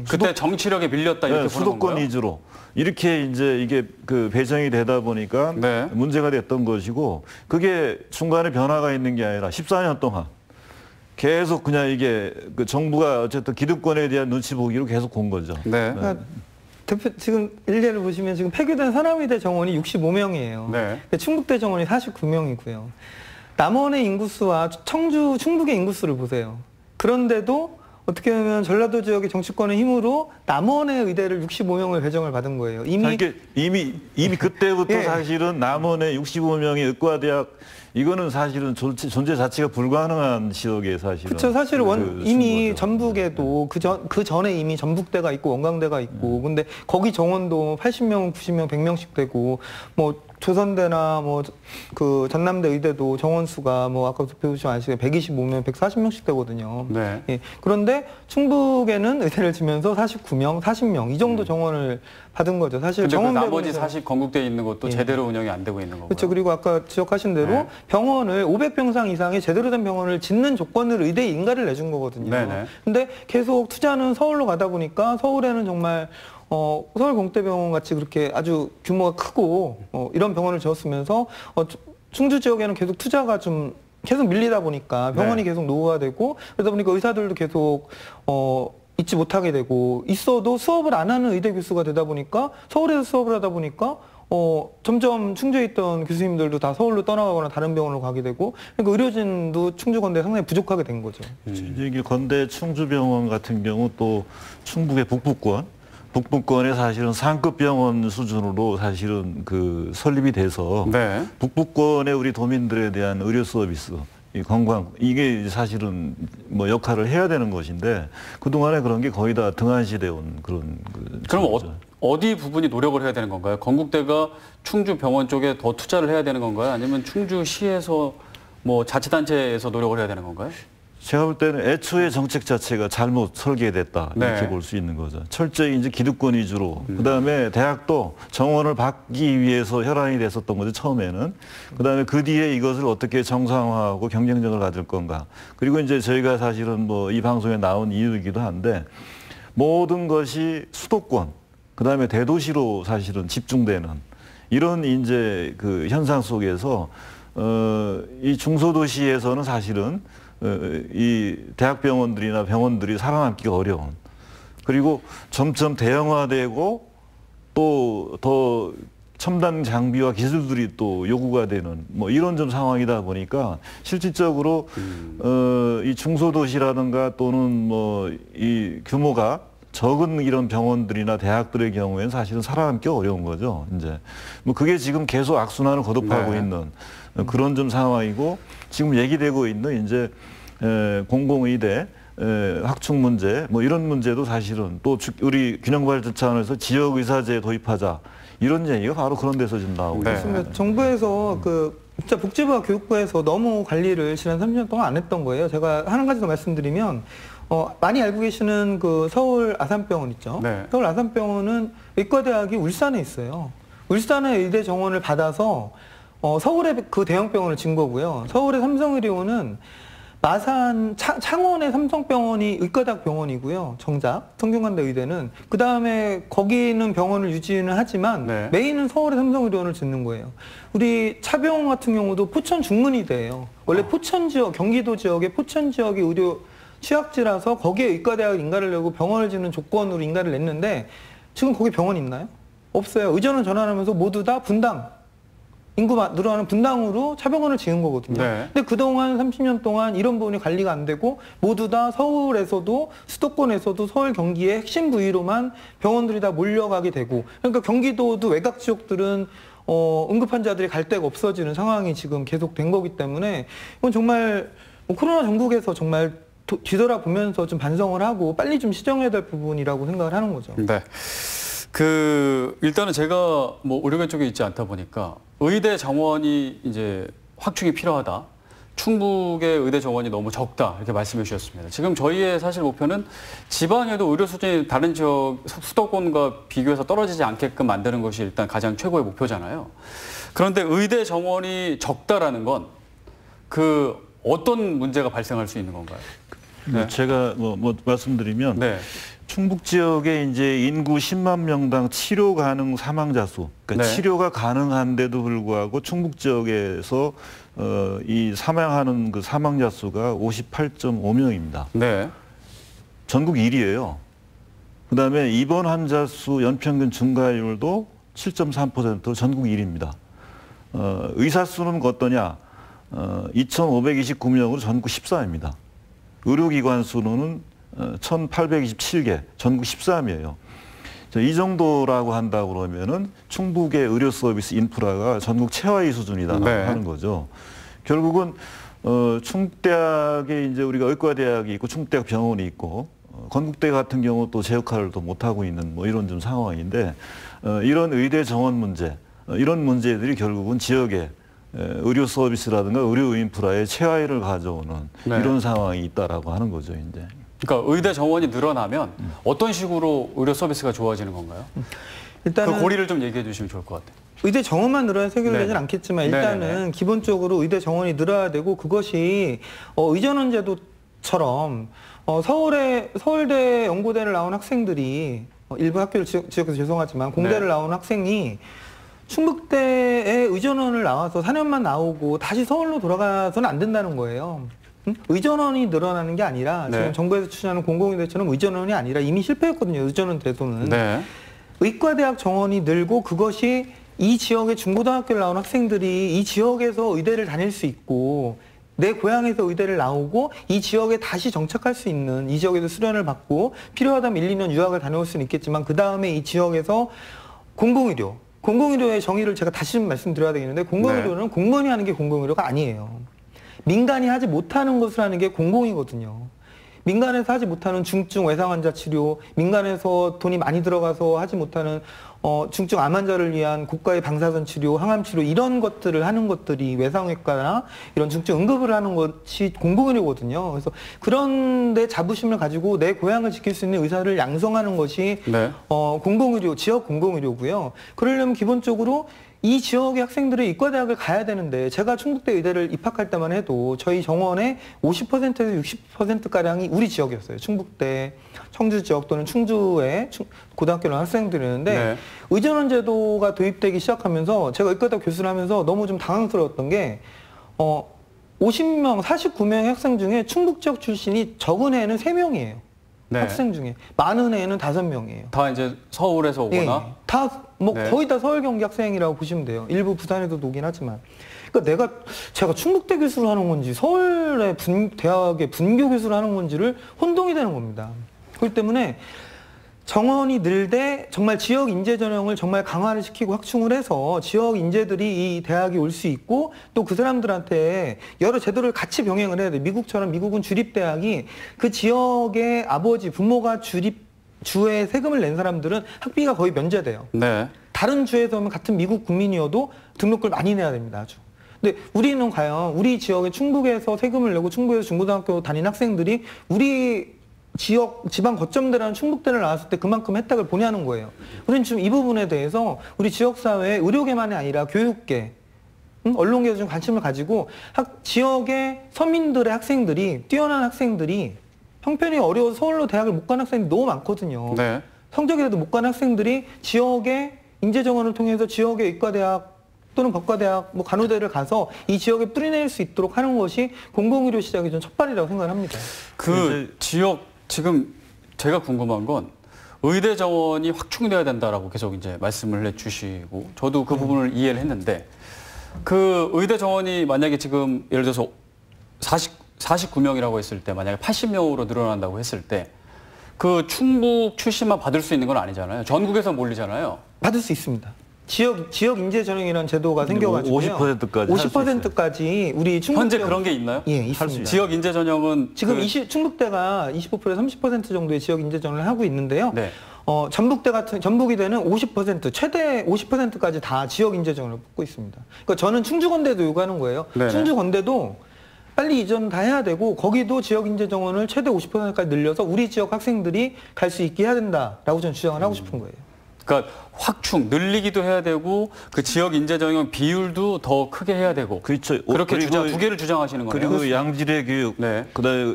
그때 정치력에 밀렸다 이렇게 보는 수도권 건가요? 위주로 이렇게 이제 이게 그 배정이 되다 보니까 네. 문제가 됐던 것이고 그게 중간에 변화가 있는 게 아니라 14년 동안 계속 그냥 이게 그 정부가 어쨌든 기득권에 대한 눈치 보기로 계속 본 거죠. 네. 그러니까 지금 일례를 보시면 지금 폐교된 서남의대 정원이 65명이에요. 네. 충북대 정원이 49명이고요. 남원의 인구수와 충북의 인구수를 보세요. 그런데도 어떻게 보면 전라도 지역의 정치권의 힘으로 남원의 의대를 65명을 배정을 받은 거예요. 이미 그때부터 예. 사실은 남원의 65명의 의과대학 이거는 사실은 존재 자체가 불가능한 지역에 사실은. 그렇죠. 사실 이미 거죠. 전북에도 그 전에 이미 전북대가 있고 원광대가 있고 근데 거기 정원도 80명, 90명, 100명씩 되고 뭐 조선대나 뭐 그 전남대 의대도 정원 수가 뭐 아까 배우신 아시게 125명, 140명씩 되거든요. 네. 예. 그런데 충북에는 의대를 지면서 49명, 40명 이 정도 정원을 받은 거죠. 사실 근데 그 정원 나머지 배분에서- 40 건국대에 있는 것도 제대로 운영이 안 되고 있는 거고요. 그렇죠. 그리고 아까 지적하신 대로 네. 병원을 500병상 이상의 제대로 된 병원을 짓는 조건을 의대 인가를 내준 거거든요. 네네. 근데 계속 투자는 서울로 가다 보니까 서울에는 정말 서울공대병원 같이 그렇게 아주 규모가 크고 이런 병원을 지었으면서 충주 지역에는 계속 투자가 좀 계속 밀리다 보니까 병원이 네. 계속 노후화되고 그러다 보니까 의사들도 계속 있지 못하게 되고 있어도 수업을 안 하는 의대 교수가 되다 보니까 서울에서 수업을 하다 보니까 점점 충주에 있던 교수님들도 다 서울로 떠나가거나 다른 병원으로 가게 되고 그러니까 의료진도 충주건대 상당히 부족하게 된 거죠. 이게 건대 충주병원 같은 경우 또 충북의 북부권에 사실은 상급 병원 수준으로 사실은 그 설립이 돼서 네. 북부권의 우리 도민들에 대한 의료 서비스, 이 관광 이게 사실은 뭐 역할을 해야 되는 것인데 그 동안에 그런 게 거의 다 등한시돼 온 그런. 그럼 지역이죠. 어디 부분이 노력을 해야 되는 건가요? 건국대가 충주 병원 쪽에 더 투자를 해야 되는 건가요? 아니면 충주시에서 뭐 자치단체에서 노력을 해야 되는 건가요? 제가 볼 때는 애초에 정책 자체가 잘못 설계됐다 이렇게 네. 볼 수 있는 거죠. 철저히 이제 기득권 위주로. 그다음에 대학도 정원을 받기 위해서 혈안이 됐었던 거죠 처음에는. 그다음에 그 뒤에 이것을 어떻게 정상화하고 경쟁력을 가질 건가. 그리고 이제 저희가 사실은 뭐 이 방송에 나온 이유이기도 한데 모든 것이 수도권, 그다음에 대도시로 사실은 집중되는 이런 이제 그 현상 속에서 이 중소도시에서는 사실은 이 대학병원들이나 병원들이 살아남기가 어려운, 그리고 점점 대형화되고 또 더 첨단 장비와 기술들이 또 요구가 되는 뭐 이런 좀 상황이다 보니까 실질적으로 이 중소도시라든가 또는 뭐 이 규모가 적은 이런 병원들이나 대학들의 경우에는 사실은 살아남기 어려운 거죠. 이제 뭐 그게 지금 계속 악순환을 거듭하고 네. 있는 그런 좀 상황이고, 지금 얘기되고 있는 이제 공공의대 학충 문제 뭐 이런 문제도 사실은 또 우리 균형발전 차원에서 지역의사제 도입하자 이런 얘기가 바로 그런 데서 지금 나오고 네. 있습니다. 그렇습니다. 정부에서 진짜 복지부와 교육부에서 너무 관리를 지난 30년 동안 안 했던 거예요. 제가 한 가지 더 말씀드리면 많이 알고 계시는 그 서울 아산병원 있죠. 네. 서울 아산병원은 의과대학이 울산에 있어요. 울산의 의대 정원을 받아서 서울에 그 대형병원을 진 거고요. 서울의 삼성의료원은 마산 창원의 삼성병원이 의과대학 병원이고요. 정작 성균관대 의대는 그 다음에 거기는 병원을 유지는 하지만 네. 메인은 서울의 삼성의료원을 짓는 거예요. 우리 차병원 같은 경우도 포천 중문의대예요. 원래 포천 지역, 경기도 지역의 포천 지역의 의료 취약지라서 거기에 의과대학 인가를 내고 병원을 짓는 조건으로 인가를 냈는데 지금 거기 병원 있나요? 없어요. 의전을 전환하면서 모두 다 분당. 인구가 늘어나는 분당으로 차병원을 지은 거거든요. 네. 근데 그동안 30년 동안 이런 부분이 관리가 안 되고 모두 다 서울에서도 수도권에서도 서울 경기의 핵심 부위로만 병원들이 다 몰려가게 되고, 그러니까 경기도도 외곽 지역들은 응급 환자들이 갈 데가 없어지는 상황이 지금 계속된 거기 때문에 이건 정말 코로나 전국에서 정말 뒤돌아보면서 좀 반성을 하고 빨리 좀 시정해야 될 부분이라고 생각을 하는 거죠. 네. 일단은 제가 뭐 의료계 쪽에 있지 않다 보니까 의대 정원이 이제 확충이 필요하다. 충북의 의대 정원이 너무 적다. 이렇게 말씀해 주셨습니다. 지금 저희의 사실 목표는 지방에도 의료 수준이 다른 지역 수도권과 비교해서 떨어지지 않게끔 만드는 것이 일단 가장 최고의 목표잖아요. 그런데 의대 정원이 적다라는 건 어떤 문제가 발생할 수 있는 건가요? 네. 제가 뭐 말씀드리면 네. 충북 지역에 이제 인구 10만 명당 치료 가능 사망자 수, 그러니까 네. 치료가 가능한데도 불구하고 충북 지역에서 이 사망하는 그 사망자 수가 58.5명입니다. 네. 전국 1위예요. 그다음에 입원 환자 수 연평균 증가율도 7.3% 전국 1위입니다. 의사 수는 어떠냐? 2,529명으로 전국 14위입니다. 의료기관 수는 1827개, 전국 13이에요. 이 정도라고 한다 그러면은 충북의 의료 서비스 인프라가 전국 최하위 수준이다 네. 하는 거죠. 결국은 충북대학에 이제 우리가 의과대학이 있고 충북대학 병원이 있고 건국대 같은 경우 또 제 역할을 또 못하고 있는 뭐 이런 좀 상황인데 이런 의대 정원 문제 이런 문제들이 결국은 지역의 의료 서비스라든가 의료 인프라의 최하위를 가져오는 네. 이런 상황이 있다라고 하는 거죠, 이제. 그러니까 의대 정원이 늘어나면 어떤 식으로 의료 서비스가 좋아지는 건가요? 일단은 그 고리를 좀 얘기해 주시면 좋을 것 같아요. 의대 정원만 늘어나서 해결되진 네네. 않겠지만 일단은 네네네. 기본적으로 의대 정원이 늘어야 되고 그것이 의전원 제도처럼 서울대 연고대를 나온 학생들이 일부 학교를 지역에서 죄송하지만 공대를 네. 나온 학생이 충북대에 의전원을 나와서 4년만 나오고 다시 서울로 돌아가서는 안 된다는 거예요. 의전원이 늘어나는 게 아니라 네. 지금 정부에서 추진하는 공공의대처럼 의전원이 아니라 이미 실패했거든요. 의전원 대도는. 네. 의과대학 정원이 늘고 그것이 이 지역의 중고등학교를 나온 학생들이 이 지역에서 의대를 다닐 수 있고 내 고향에서 의대를 나오고 이 지역에 다시 정착할 수 있는 이 지역에서 수련을 받고 필요하다면 1, 2년 유학을 다녀올 수는 있겠지만 그 다음에 이 지역에서 공공의료의 정의를 제가 다시 좀 말씀드려야 되겠는데 공공의료는 공무원이 하는 게 공공의료가 아니에요. 민간이 하지 못하는 것을 하는 게 공공이거든요. 민간에서 하지 못하는 중증 외상 환자 치료, 민간에서 돈이 많이 들어가서 하지 못하는 중증 암 환자를 위한 고가의 방사선 치료, 항암 치료 이런 것들을 하는 것들이 외상외과나 이런 중증 응급을 하는 것이 공공의료거든요. 그래서 그런데 자부심을 가지고 내 고향을 지킬 수 있는 의사를 양성하는 것이 네. 공공의료, 지역 공공의료고요. 그러려면 기본적으로 이 지역의 학생들이 의과대학을 가야 되는데 제가 충북대 의대를 입학할 때만 해도 저희 정원의 50%에서 60%가량이 우리 지역이었어요. 충북대, 청주 지역 또는 충주의 고등학교 나온 학생들이었는데 네. 의전원 제도가 도입되기 시작하면서 제가 의과대학 교수를 하면서 너무 좀 당황스러웠던 게 50명, 49명의 학생 중에 충북 지역 출신이 적은 애는 3명이에요. 네. 학생 중에. 많은 애는 5명이에요. 다 이제 서울에서 오거나 네. 거의 다 서울 경기 학생이라고 보시면 돼요. 일부 부산에도 오긴 하지만. 그러니까 제가 충북대 교수를 하는 건지 서울의 대학의 분교 교수를 하는 건지를 혼동이 되는 겁니다. 그렇기 때문에 정원이 늘되 정말 지역 인재 전형을 정말 강화를 시키고 확충을 해서 지역 인재들이 이 대학에 올 수 있고 또 그 사람들한테 여러 제도를 같이 병행을 해야 돼요. 미국처럼 미국은 주립대학이 그 지역의 아버지, 부모가 주에 세금을 낸 사람들은 학비가 거의 면제돼요. 네. 다른 주에서 오면 같은 미국 국민이어도 등록금을 많이 내야 됩니다. 아주. 근데 우리는 과연 우리 지역에 충북에서 세금을 내고 충북에서 중고등학교 다닌 학생들이 우리 지방 거점대라는 충북대를 나왔을 때 그만큼 혜택을 보냐는 거예요. 우리는 지금 이 부분에 대해서 우리 지역사회 의료계만이 아니라 교육계, 언론계도 좀 관심을 가지고 지역의 서민들의 학생들이 뛰어난 학생들이 형편이 어려워서 서울로 대학을 못 가는 학생들이 너무 많거든요. 네. 성적이라도 못 가는 학생들이 지역의 인재정원을 통해서 지역의 의과대학 또는 법과대학, 간호대를 가서 이 지역에 뿌리낼 수 있도록 하는 것이 공공의료 시장의 전 첫발이라고 생각합니다. 그 지역 지금 제가 궁금한 건 의대 정원이 확충돼야 된다라고 계속 이제 말씀을 해주시고 저도 그 부분을 이해를 했는데 그 의대 정원이 만약에 지금 예를 들어서 49명이라고 했을 때 만약에 80명으로 늘어난다고 했을 때 그 충북 출신만 받을 수 있는 건 아니잖아요. 전국에서 몰리잖아요. 받을 수 있습니다. 지역 인재 전형이라는 제도가 생겨가지고요. 50%까지 우리 충북 현재 그런 게 있나요? 예, 있습니다. 지역 인재 전형은 지금 충북대가 25%에서 30% 정도의 지역 인재 전형을 하고 있는데요. 네. 전북의대는 50% 최대 50%까지 다 지역 인재 전형을 뽑고 있습니다. 그러니까 저는 충주건대도 요구하는 거예요. 네네. 충주건대도 빨리 이전 다 해야 되고 거기도 지역 인재 정원을 최대 50%까지 늘려서 우리 지역 학생들이 갈 수 있게 해야 된다라고 저는 주장을 하고 싶은 거예요. 그러니까 확충, 늘리기도 해야 되고 그 지역 인재 전형 비율도 더 크게 해야 되고. 그렇죠. 그렇게 두 개를 주장하시는 거예요. 그리고 양질의 교육, 네. 그다음에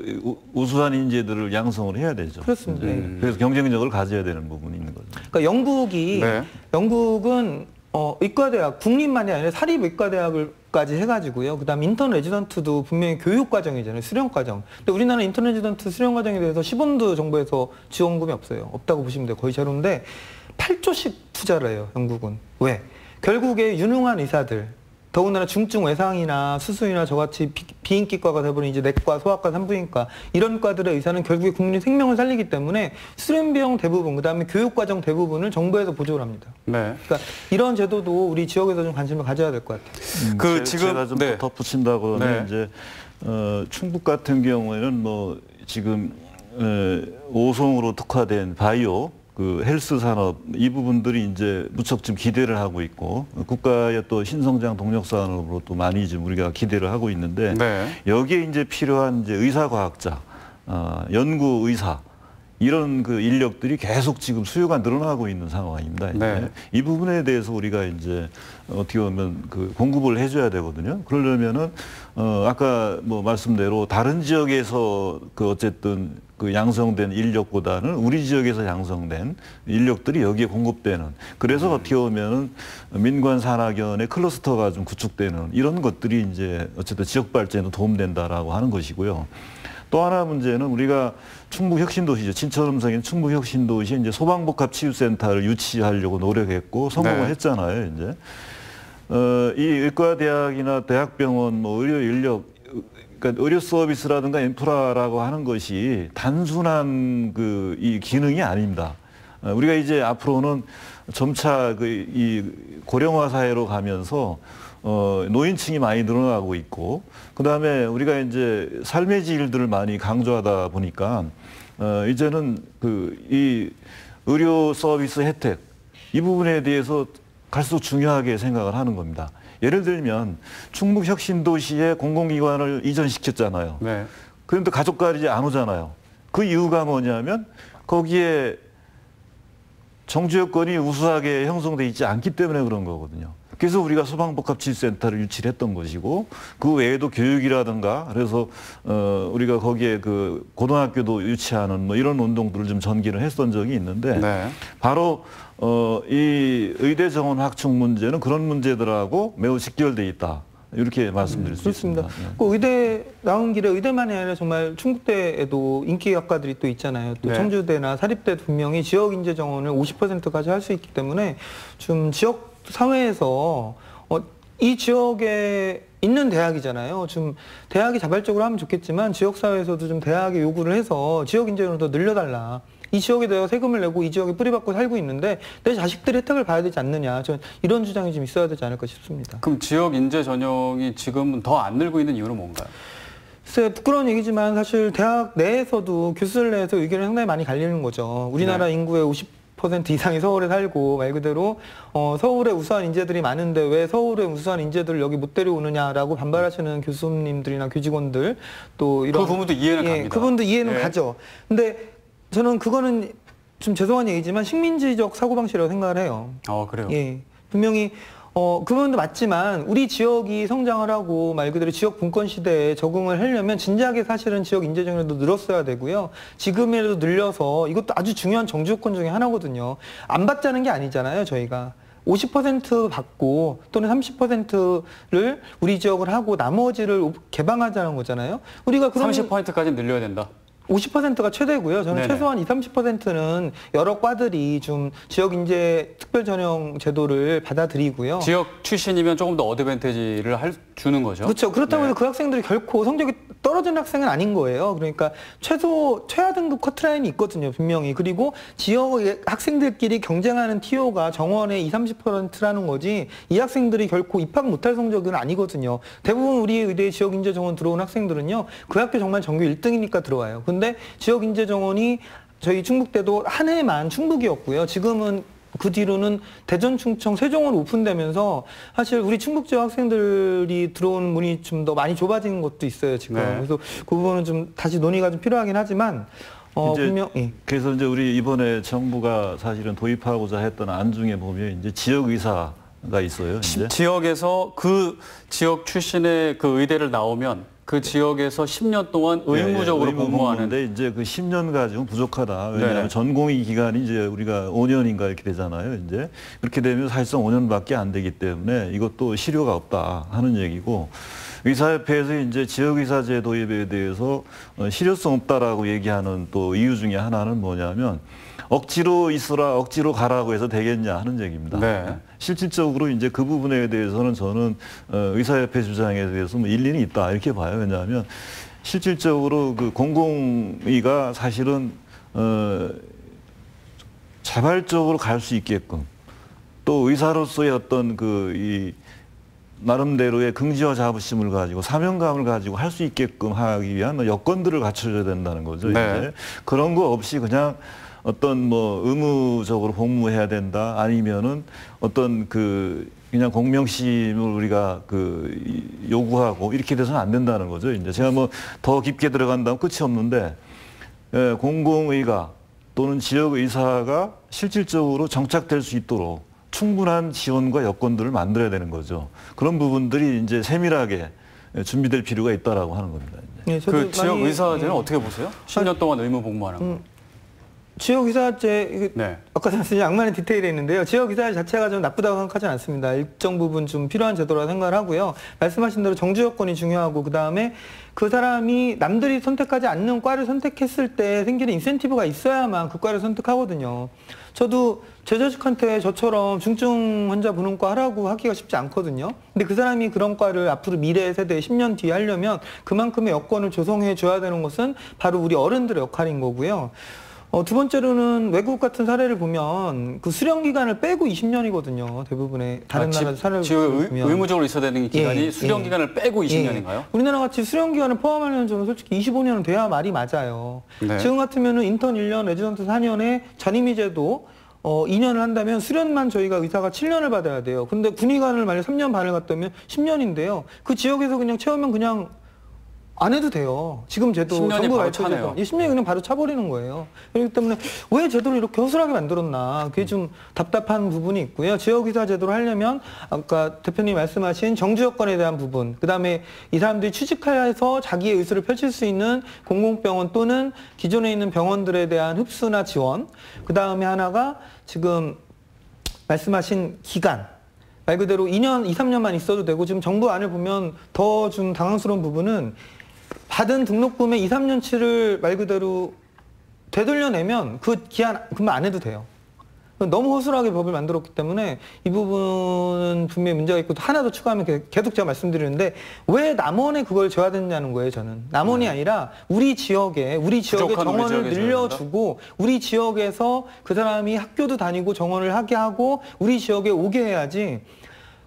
우수한 인재들을 양성을 해야 되죠. 그렇습니다. 그래서 경쟁력을 가져야 되는 부분이 있는 거죠. 그러니까 영국은 의과대학, 국립만이 아니라 사립의과대학을까지 해가지고요. 그다음 인턴 레지던트도 분명히 교육과정이잖아요. 수련과정. 근데 우리나라 인턴 레지던트 수련과정에 대해서 10원도 정부에서 지원금이 없어요. 없다고 보시면 돼요. 거의 제로인데 8조씩 투자를 해요. 영국은. 왜? 결국에 유능한 의사들, 더군다나 중증 외상이나 수술이나 저같이 비인기과가 돼버린 이제 내과, 소아과, 산부인과 이런 과들의 의사는 결국에 국민의 생명을 살리기 때문에 수련 비용 대부분, 그다음에 교육 과정 대부분을 정부에서 보조를 합니다. 네. 그러니까 이런 제도도 우리 지역에서 좀 관심을 가져야 될 것 같아요. 제가 좀 네. 덧붙인다고 하면 네. 이제 충북 같은 경우에는 뭐 지금 오송으로 특화된 바이오 그 헬스 산업 이 부분들이 이제 무척 좀 기대를 하고 있고 국가의 또 신성장 동력 산업으로 또 많이 좀 우리가 기대를 하고 있는데 네. 여기에 이제 필요한 이제 의사 과학자, 연구 의사 이런 그 인력들이 계속 지금 수요가 늘어나고 있는 상황입니다. 이제. 네. 이 부분에 대해서 우리가 이제 어떻게 보면 그 공급을 해줘야 되거든요. 그러려면은 아까 뭐 말씀대로 다른 지역에서 그 어쨌든 그 양성된 인력보다는 우리 지역에서 양성된 인력들이 여기에 공급되는 그래서 어떻게 보면은 민관 산학연의 클러스터가 좀 구축되는 이런 것들이 이제 어쨌든 지역 발전에 도움된다라고 하는 것이고요. 또 하나 문제는 우리가 충북혁신도시죠. 친천음성인 충북혁신도시에 이제 소방복합치유센터를 유치하려고 노력했고 성공을 네. 했잖아요. 이제 이 의과대학이나 대학병원 뭐 의료 인력 그러니까 의료 서비스라든가 인프라라고 하는 것이 단순한 그 이 기능이 아닙니다. 우리가 이제 앞으로는 점차 그 이 고령화 사회로 가면서 노인층이 많이 늘어나고 있고 그다음에 우리가 이제 삶의 질들을 많이 강조하다 보니까 이제는 그 이 의료 서비스 혜택 이 부분에 대해서 갈수록 중요하게 생각을 하는 겁니다. 예를 들면 충북혁신도시에 공공기관을 이전시켰잖아요. 네. 그런데 가족까지 안 오잖아요. 그 이유가 뭐냐면 거기에 정주 여건이 우수하게 형성돼 있지 않기 때문에 그런 거거든요. 그래서 우리가 소방복합치유센터를 유치를 했던 것이고 그 외에도 교육이라든가 그래서 우리가 거기에 그 고등학교도 유치하는 뭐 이런 운동들을 좀 전개를 했던 적이 있는데 네. 바로 이 의대 정원 확충 문제는 그런 문제들하고 매우 직결돼 있다. 이렇게 말씀드릴 수 그렇습니다. 있습니다. 그 의대 나온 길에 의대만이 아니라 정말 충북대에도 인기 학과들이 또 있잖아요. 또 네. 청주대나 사립대 분명히 지역 인재 정원을 50%까지 할 수 있기 때문에 좀 지역 사회에서 이 지역에 있는 대학이잖아요. 좀 대학이 자발적으로 하면 좋겠지만 지역 사회에서도 좀 대학에 요구를 해서 지역 인재를 더 늘려달라. 이 지역에 내가 세금을 내고 이 지역에 뿌리박고 살고 있는데 내 자식들이 혜택을 봐야 되지 않느냐. 저는 이런 주장이 좀 있어야 되지 않을까 싶습니다. 그럼 지역 인재 전형이 지금은 더 안 늘고 있는 이유는 뭔가요? 글쎄 부끄러운 얘기지만 사실 대학 내에서도 교수들 내에서 의견이 상당히 많이 갈리는 거죠. 우리나라 네. 인구의 50% 이상이 서울에 살고 말 그대로 서울에 우수한 인재들이 많은데 왜 서울에 우수한 인재들을 여기 못 데려오느냐라고 반발하시는 교수님들이나 교직원들 또 이런 그 부분도 이해는 갑니다. 그분도 이해는 네. 가죠. 근데 저는 그거는 좀 죄송한 얘기지만 식민지적 사고방식이라고 생각을 해요. 그래요? 예. 분명히 그 부분도 맞지만 우리 지역이 성장을 하고 말 그대로 지역 분권 시대에 적응을 하려면 진작에 사실은 지역 인재 정원도 늘었어야 되고요. 지금이라도 늘려서 이것도 아주 중요한 정주 요건 중에 하나거든요. 안 받자는 게 아니잖아요, 저희가. 50% 받고 또는 30%를 우리 지역을 하고 나머지를 개방하자는 거잖아요. 우리가 그럼 30%까지 늘려야 된다. 50%가 최대고요. 저는 네네. 최소한 20, 30%는 여러 과들이 좀 지역 인재 특별 전형 제도를 받아들이고요. 지역 출신이면 조금 더 어드밴티지를 주는 거죠. 그렇죠. 그렇다고 해서 네. 그 학생들이 결코 성적이 떨어지는 학생은 아닌 거예요. 그러니까 최하 등급 커트라인이 있거든요. 분명히. 그리고 지역의 학생들끼리 경쟁하는 TO가 정원의 20, 30%라는 거지 이 학생들이 결코 입학 못할 성적은 아니거든요. 대부분 우리 의대 지역 인재 정원 들어온 학생들은요. 그 학교 정말 전교 1등이니까 들어와요. 근데 지역 인재 정원이 저희 충북대도 한 해만 충북이었고요. 지금은 그 뒤로는 대전, 충청, 세종으로 오픈되면서 사실 우리 충북 지역 학생들이 들어오는 문이 좀 더 많이 좁아지는 것도 있어요, 지금. 네. 그래서 그 부분은 좀 다시 논의가 좀 필요하긴 하지만 이제 분명 예. 그래서 이제 우리 이번에 정부가 사실은 도입하고자 했던 안 중에 보면 이제 지역 의사가 있어요. 이제. 지역에서 그 지역 출신의 그 의대를 나오면 그 지역에서 10년 동안 의무적으로 근무하는. 근데 이제 그 10년 가지고 부족하다. 왜냐하면 네네. 전공의 기간이 이제 우리가 5년인가 이렇게 되잖아요. 이제 그렇게 되면 사실상 5년밖에 안 되기 때문에 이것도 실효가 없다 하는 얘기고. 의사협회에서 이제 지역의사제 도입에 대해서 실효성 없다라고 얘기하는 또 이유 중에 하나는 뭐냐면 억지로 있어라, 억지로 가라고 해서 되겠냐 하는 얘기입니다. 네. 실질적으로 이제 그 부분에 대해서는 저는 의사협회 주장에 대해서 뭐 일리는 있다 이렇게 봐요. 왜냐하면 실질적으로 그 공공의가 사실은 자발적으로 갈 수 있게끔 또 의사로서의 어떤 이 나름대로의 긍지와 자부심을 가지고 사명감을 가지고 할 수 있게끔 하기 위한 여건들을 갖춰줘야 된다는 거죠. 네. 이제 그런 거 없이 그냥 어떤 뭐 의무적으로 복무해야 된다 아니면은 어떤 그냥 공명심을 우리가 요구하고 이렇게 돼서는 안 된다는 거죠. 이제 제가 뭐 더 깊게 들어간다면 끝이 없는데 공공의가 또는 지역 의사가 실질적으로 정착될 수 있도록 충분한 지원과 여건들을 만들어야 되는 거죠. 그런 부분들이 이제 세밀하게 준비될 필요가 있다라고 하는 겁니다. 네, 그 지역 의사들은 어떻게 보세요? 10년 동안 의무 복무하는 거. 지역의사제, 네. 아까 말씀드린 악마의 디테일이 있는데요. 지역의사 자체가 좀 나쁘다고 생각하지는 않습니다. 일정 부분 좀 필요한 제도라고 생각을 하고요. 말씀하신 대로 정주 여건이 중요하고 그다음에 그 사람이 남들이 선택하지 않는 과를 선택했을 때 생기는 인센티브가 있어야만 그 과를 선택하거든요. 저도 제 자식한테 저처럼 중증 환자 보는과 하라고 하기가 쉽지 않거든요. 근데 그 사람이 그런 과를 앞으로 미래 세대 10년 뒤에 하려면 그만큼의 여건을 조성해 줘야 되는 것은 바로 우리 어른들의 역할인 거고요. 두 번째로는 외국 같은 사례를 보면 그 수령 기간을 빼고 20년이거든요. 대부분의 다른 나라 사례를 보면. 의무적으로 있어야 되는 기간이 수령 기간을 빼고 20년인가요? 우리나라 같이 수령 기간을 포함하려면 저는 솔직히 25년은 돼야 말이 맞아요. 네. 지금 같으면은 인턴 1년, 레지던트 4년에 전임의 제도 2년을 한다면 수련만 저희가 의사가 7년을 받아야 돼요. 근데 군의관을 만약 3년 반을 갔다면 10년인데요. 그 지역에서 그냥 채우면 그냥 안 해도 돼요. 지금 제도 10년이 정부 바로 차네요. 10년이 그냥 바로 차버리는 거예요. 그렇기 때문에 왜 제도를 이렇게 허술하게 만들었나 그게 좀 답답한 부분이 있고요. 지역의사 제도를 하려면 아까 대표님 말씀하신 정주 여건에 대한 부분, 그다음에 이 사람들이 취직해서 자기의 의술을 펼칠 수 있는 공공병원 또는 기존에 있는 병원들에 대한 흡수나 지원, 그다음에 하나가 지금 말씀하신 기간, 말 그대로 2년, 2, 3년만 있어도 되고 지금 정부 안을 보면 더 좀 당황스러운 부분은 받은 등록금의 2, 3년치를 말 그대로 되돌려내면 그 기한 금방 안 해도 돼요. 너무 허술하게 법을 만들었기 때문에 이 부분은 분명히 문제가 있고 또 하나 더 추가하면 계속 제가 말씀드리는데 왜 남원에 그걸 줘야 되냐는 거예요, 저는. 남원이 아니라 우리 지역에 정원을 늘려주고 우리 지역에서 그 사람이 학교도 다니고 정원을 하게 하고 우리 지역에 오게 해야지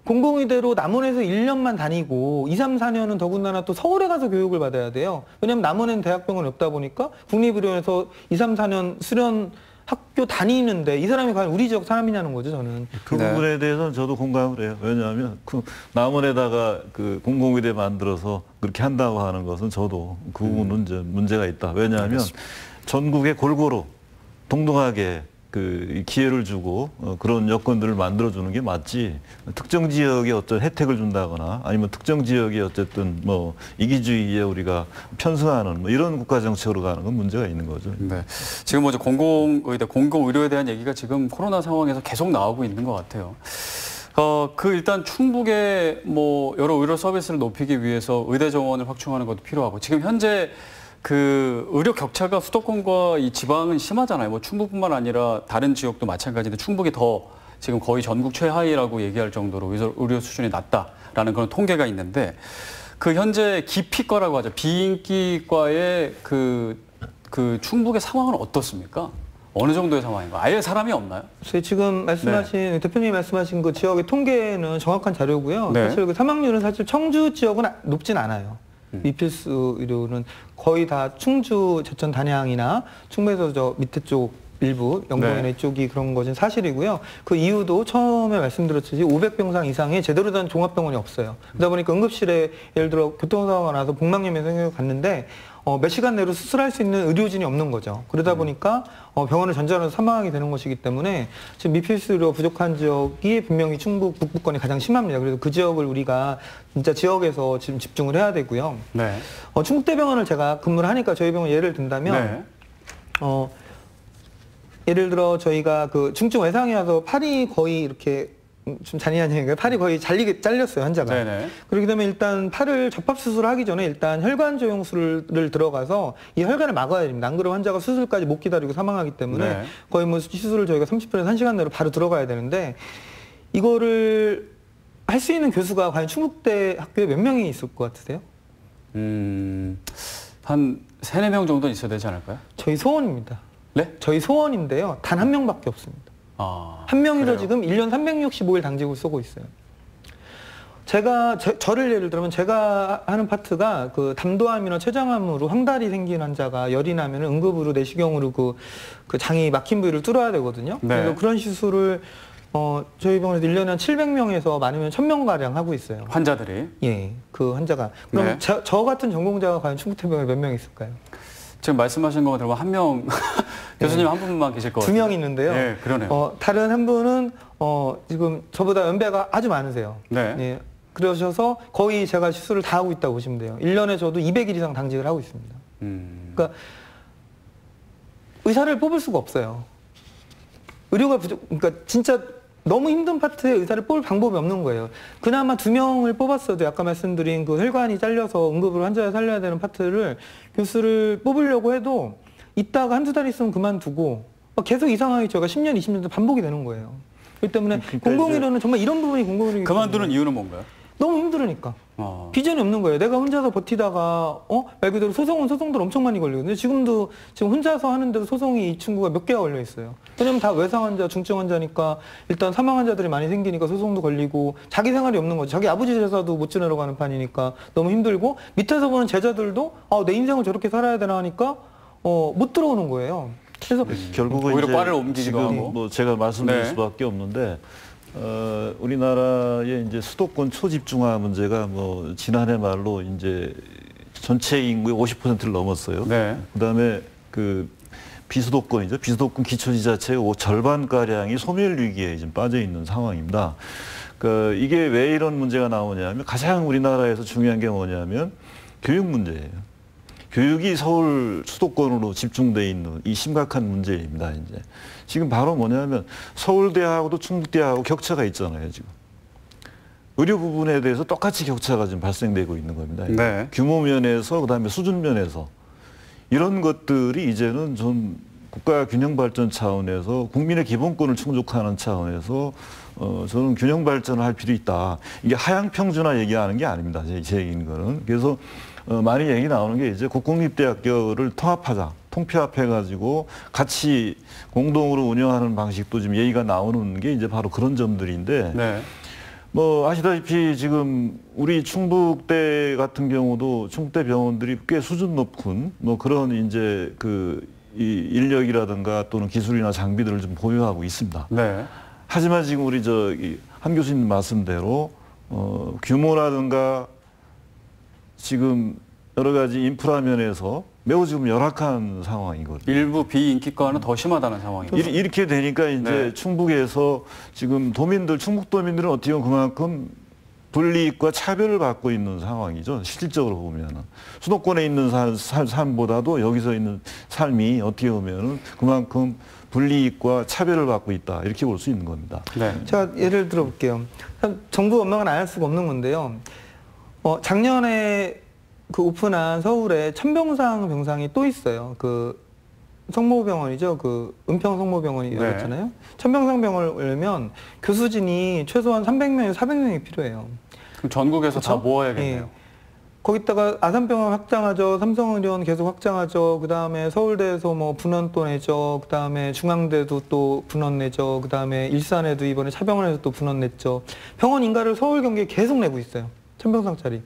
공공의대로 남원에서 1년만 다니고 2, 3, 4년은 더군다나 또 서울에 가서 교육을 받아야 돼요. 왜냐하면 남원에는 대학병원이 없다 보니까 국립의료원에서 2, 3, 4년 수련 학교 다니는데 이 사람이 과연 우리 지역 사람이냐는 거죠, 저는. 그 부분에 대해서는 저도 공감을 해요. 왜냐하면 그 남원에다가 그 공공의대 만들어서 그렇게 한다고 하는 것은 저도 그 부분은 이제 문제가 있다. 왜냐하면 전국에 골고루 동등하게 그 기회를 주고 그런 여건들을 만들어주는 게 맞지, 특정 지역에 어떤 혜택을 준다거나 아니면 특정 지역에 어쨌든 뭐 이기주의에 우리가 편승하는 뭐 이런 국가 정책으로 가는 건 문제가 있는 거죠. 네. 지금 뭐 공공의대, 공공의료에 대한 얘기가 지금 코로나 상황에서 계속 나오고 있는 것 같아요. 일단 충북의 뭐 여러 의료 서비스를 높이기 위해서 의대 정원을 확충하는 것도 필요하고, 지금 현재 그 의료 격차가 수도권과 이 지방은 심하잖아요. 뭐 충북뿐만 아니라 다른 지역도 마찬가지인데 충북이 더 지금 거의 전국 최하위라고 얘기할 정도로 의료 수준이 낮다라는 그런 통계가 있는데, 그 현재 기피과라고 하죠. 비인기과의 그 충북의 상황은 어떻습니까? 어느 정도의 상황인가? 아예 사람이 없나요? 지금 말씀하신 대표님이 말씀하신 그 지역의 통계는 정확한 자료고요. 네. 사실 그 사망률은 사실 청주 지역은 높진 않아요. 미필수 의료는 거의 다 충주, 제천, 단양이나 충북에서 저 밑에 쪽 일부 영동이나 쪽이 그런 것은 사실이고요. 그 이유도 처음에 말씀드렸듯이 500병상 이상의 제대로 된 종합병원이 없어요. 그러다 보니까 응급실에 예를 들어 교통사고가 나서 복막염에 생겨 갔는데 몇 시간 내로 수술할 수 있는 의료진이 없는 거죠. 그러다 보니까 병원을 전전해서 사망하게 되는 것이기 때문에 지금 미필수 의료 부족한 지역이 분명히 충북 북부권이 가장 심합니다. 그래서 그 지역을 우리가 진짜 지역에서 지금 집중을 해야 되고요. 네. 충북대병원을 제가 근무를 하니까 저희 병원 예를 든다면 예를 들어 저희가 그 중증 외상이 와서 팔이 거의 이렇게 좀 잔인한 얘기인가요? 팔이 거의 잘렸어요, 환자가. 네네. 그렇게 되면 일단 팔을 접합 수술하기 전에 일단 혈관 조영술을 들어가서 이 혈관을 막아야 됩니다. 안 그러면 환자가 수술까지 못 기다리고 사망하기 때문에 네. 거의 뭐 시술을 저희가 30분에서 1시간 내로 바로 들어가야 되는데 이거를 할 수 있는 교수가 과연 충북대 학교에 몇 명이 있을 것 같으세요? 한 3, 4명 정도 있어야 되지 않을까요? 저희 소원입니다. 네? 저희 소원인데요. 단 한 명밖에 없습니다. 아, 한 명이서 그래요? 지금 1년 365일 당직을 쏘고 있어요. 저를 예를 들면 제가 하는 파트가 그 담도암이나 췌장암으로 황달이 생긴 환자가 열이 나면 응급으로 내시경으로 그 장이 막힌 부위를 뚫어야 되거든요. 네. 그래서 그런 시술을 저희 병원에서 1년에 한 700명에서 많으면 1000명가량 하고 있어요. 환자들이. 예, 그 환자가. 그럼 네. 저 같은 전공자가 과연 충북대병원에 몇 명 있을까요? 지금 말씀하신 거 들으면 한 명, 교수님 한 분만 계실 것 같아요. 2명 있는데요. 네, 그러네요. 다른 한 분은 지금 저보다 연배가 아주 많으세요. 네. 예, 그러셔서 거의 제가 시술을 다 하고 있다고 보시면 돼요. 1년에 저도 200일 이상 당직을 하고 있습니다. 그러니까 의사를 뽑을 수가 없어요. 의료가 그러니까 진짜 너무 힘든 파트에 의사를 뽑을 방법이 없는 거예요. 그나마 2명을 뽑았어도 아까 말씀드린 그 혈관이 잘려서 응급으로 환자를 살려야 되는 파트를 교수를 뽑으려고 해도 있다가 한두 달 있으면 그만두고 계속 이상하게 저희가 10년, 20년 반복이 되는 거예요. 그렇기 때문에 그러니까 공공의료는 정말 이런 부분이 공공의료이기 그만두는 때문에 이유는 뭔가요? 너무 힘들으니까. 비전이 없는 거예요. 내가 혼자서 버티다가 말 그대로 소송들 엄청 많이 걸리거든요. 지금 혼자서 하는데도 소송이 이 친구가 몇 개가 걸려 있어요. 왜냐면 다 외상 환자, 중증 환자니까 일단 사망 환자들이 많이 생기니까 소송도 걸리고 자기 생활이 없는 거죠. 자기 아버지 제사도 못 지내러 가는 판이니까 너무 힘들고 밑에서 보는 제자들도 내 인생을 저렇게 살아야 되나 하니까 못 들어오는 거예요. 그래서 결국은 오히려 이제 과를 옮기기도 지금 하고. 뭐 제가 말씀드릴 네. 수밖에 없는데 우리나라의 이제 수도권 초집중화 문제가 뭐 지난해 말로 이제 전체 인구의 50%를 넘었어요. 네. 그다음에 그 비수도권이죠. 비수도권 기초지자체의 절반 가량이 소멸 위기에 지금 빠져 있는 상황입니다. 그 이게 왜 이런 문제가 나오냐면 가장 우리나라에서 중요한 게 뭐냐면 교육 문제예요. 교육이 서울 수도권으로 집중돼 있는 이 심각한 문제입니다. 이제 지금 바로 뭐냐면 서울대하고도 충북대하고 격차가 있잖아요. 지금 의료 부분에 대해서 똑같이 격차가 지금 발생되고 있는 겁니다. 네. 규모 면에서 그다음에 수준 면에서 이런 것들이 이제는 좀 국가 균형 발전 차원에서 국민의 기본권을 충족하는 차원에서 저는 균형 발전을 할 필요 있다. 이게 하향 평준화 얘기하는 게 아닙니다. 제 얘기인 거는. 그래서 많이 얘기 나오는 게 이제 국공립대학교를 통합하자, 통폐합해가지고 같이 공동으로 운영하는 방식도 지금 얘기가 나오는 게 이제 바로 그런 점들인데, 네. 뭐 아시다시피 지금 우리 충북대 같은 경우도 충북대 병원들이 꽤 수준 높은 뭐 그런 이제 이 인력이라든가 또는 기술이나 장비들을 좀 보유하고 있습니다. 네. 하지만 지금 우리 한 교수님 말씀대로 규모라든가 지금 여러 가지 인프라 면에서 매우 지금 열악한 상황이거든요. 일부 비인기과는 더 심하다는 상황입니다. 이렇게 되니까 이제 네. 충북에서 지금 충북도민들은 어떻게 보면 그만큼 불이익과 차별을 받고 있는 상황이죠. 실질적으로 보면은. 수도권에 있는 삶보다도 여기서 있는 삶이 어떻게 보면은 그만큼 불이익과 차별을 받고 있다. 이렇게 볼 수 있는 겁니다. 네. 제가 예를 들어 볼게요. 정부 원망은 안 할 수가 없는 건데요. 작년에 그 오픈한 서울에 천병상 병상이 또 있어요. 그 성모병원이죠. 그 은평 성모병원이 열렸잖아요. 천병상 병원을 열면 교수진이 최소한 300명에서 400명이 필요해요. 그럼 전국에서 다 그렇죠? 모아야겠네요. 예. 거기다가 아산병원 확장하죠. 삼성의료원 계속 확장하죠. 그다음에 서울대에서 뭐 분원 또 내죠. 그다음에 중앙대도 또 분원 내죠. 그다음에 일산에도 이번에 차병원에서 또 분원 냈죠. 병원 인가를 서울 경기에 계속 내고 있어요. 천병상짜리.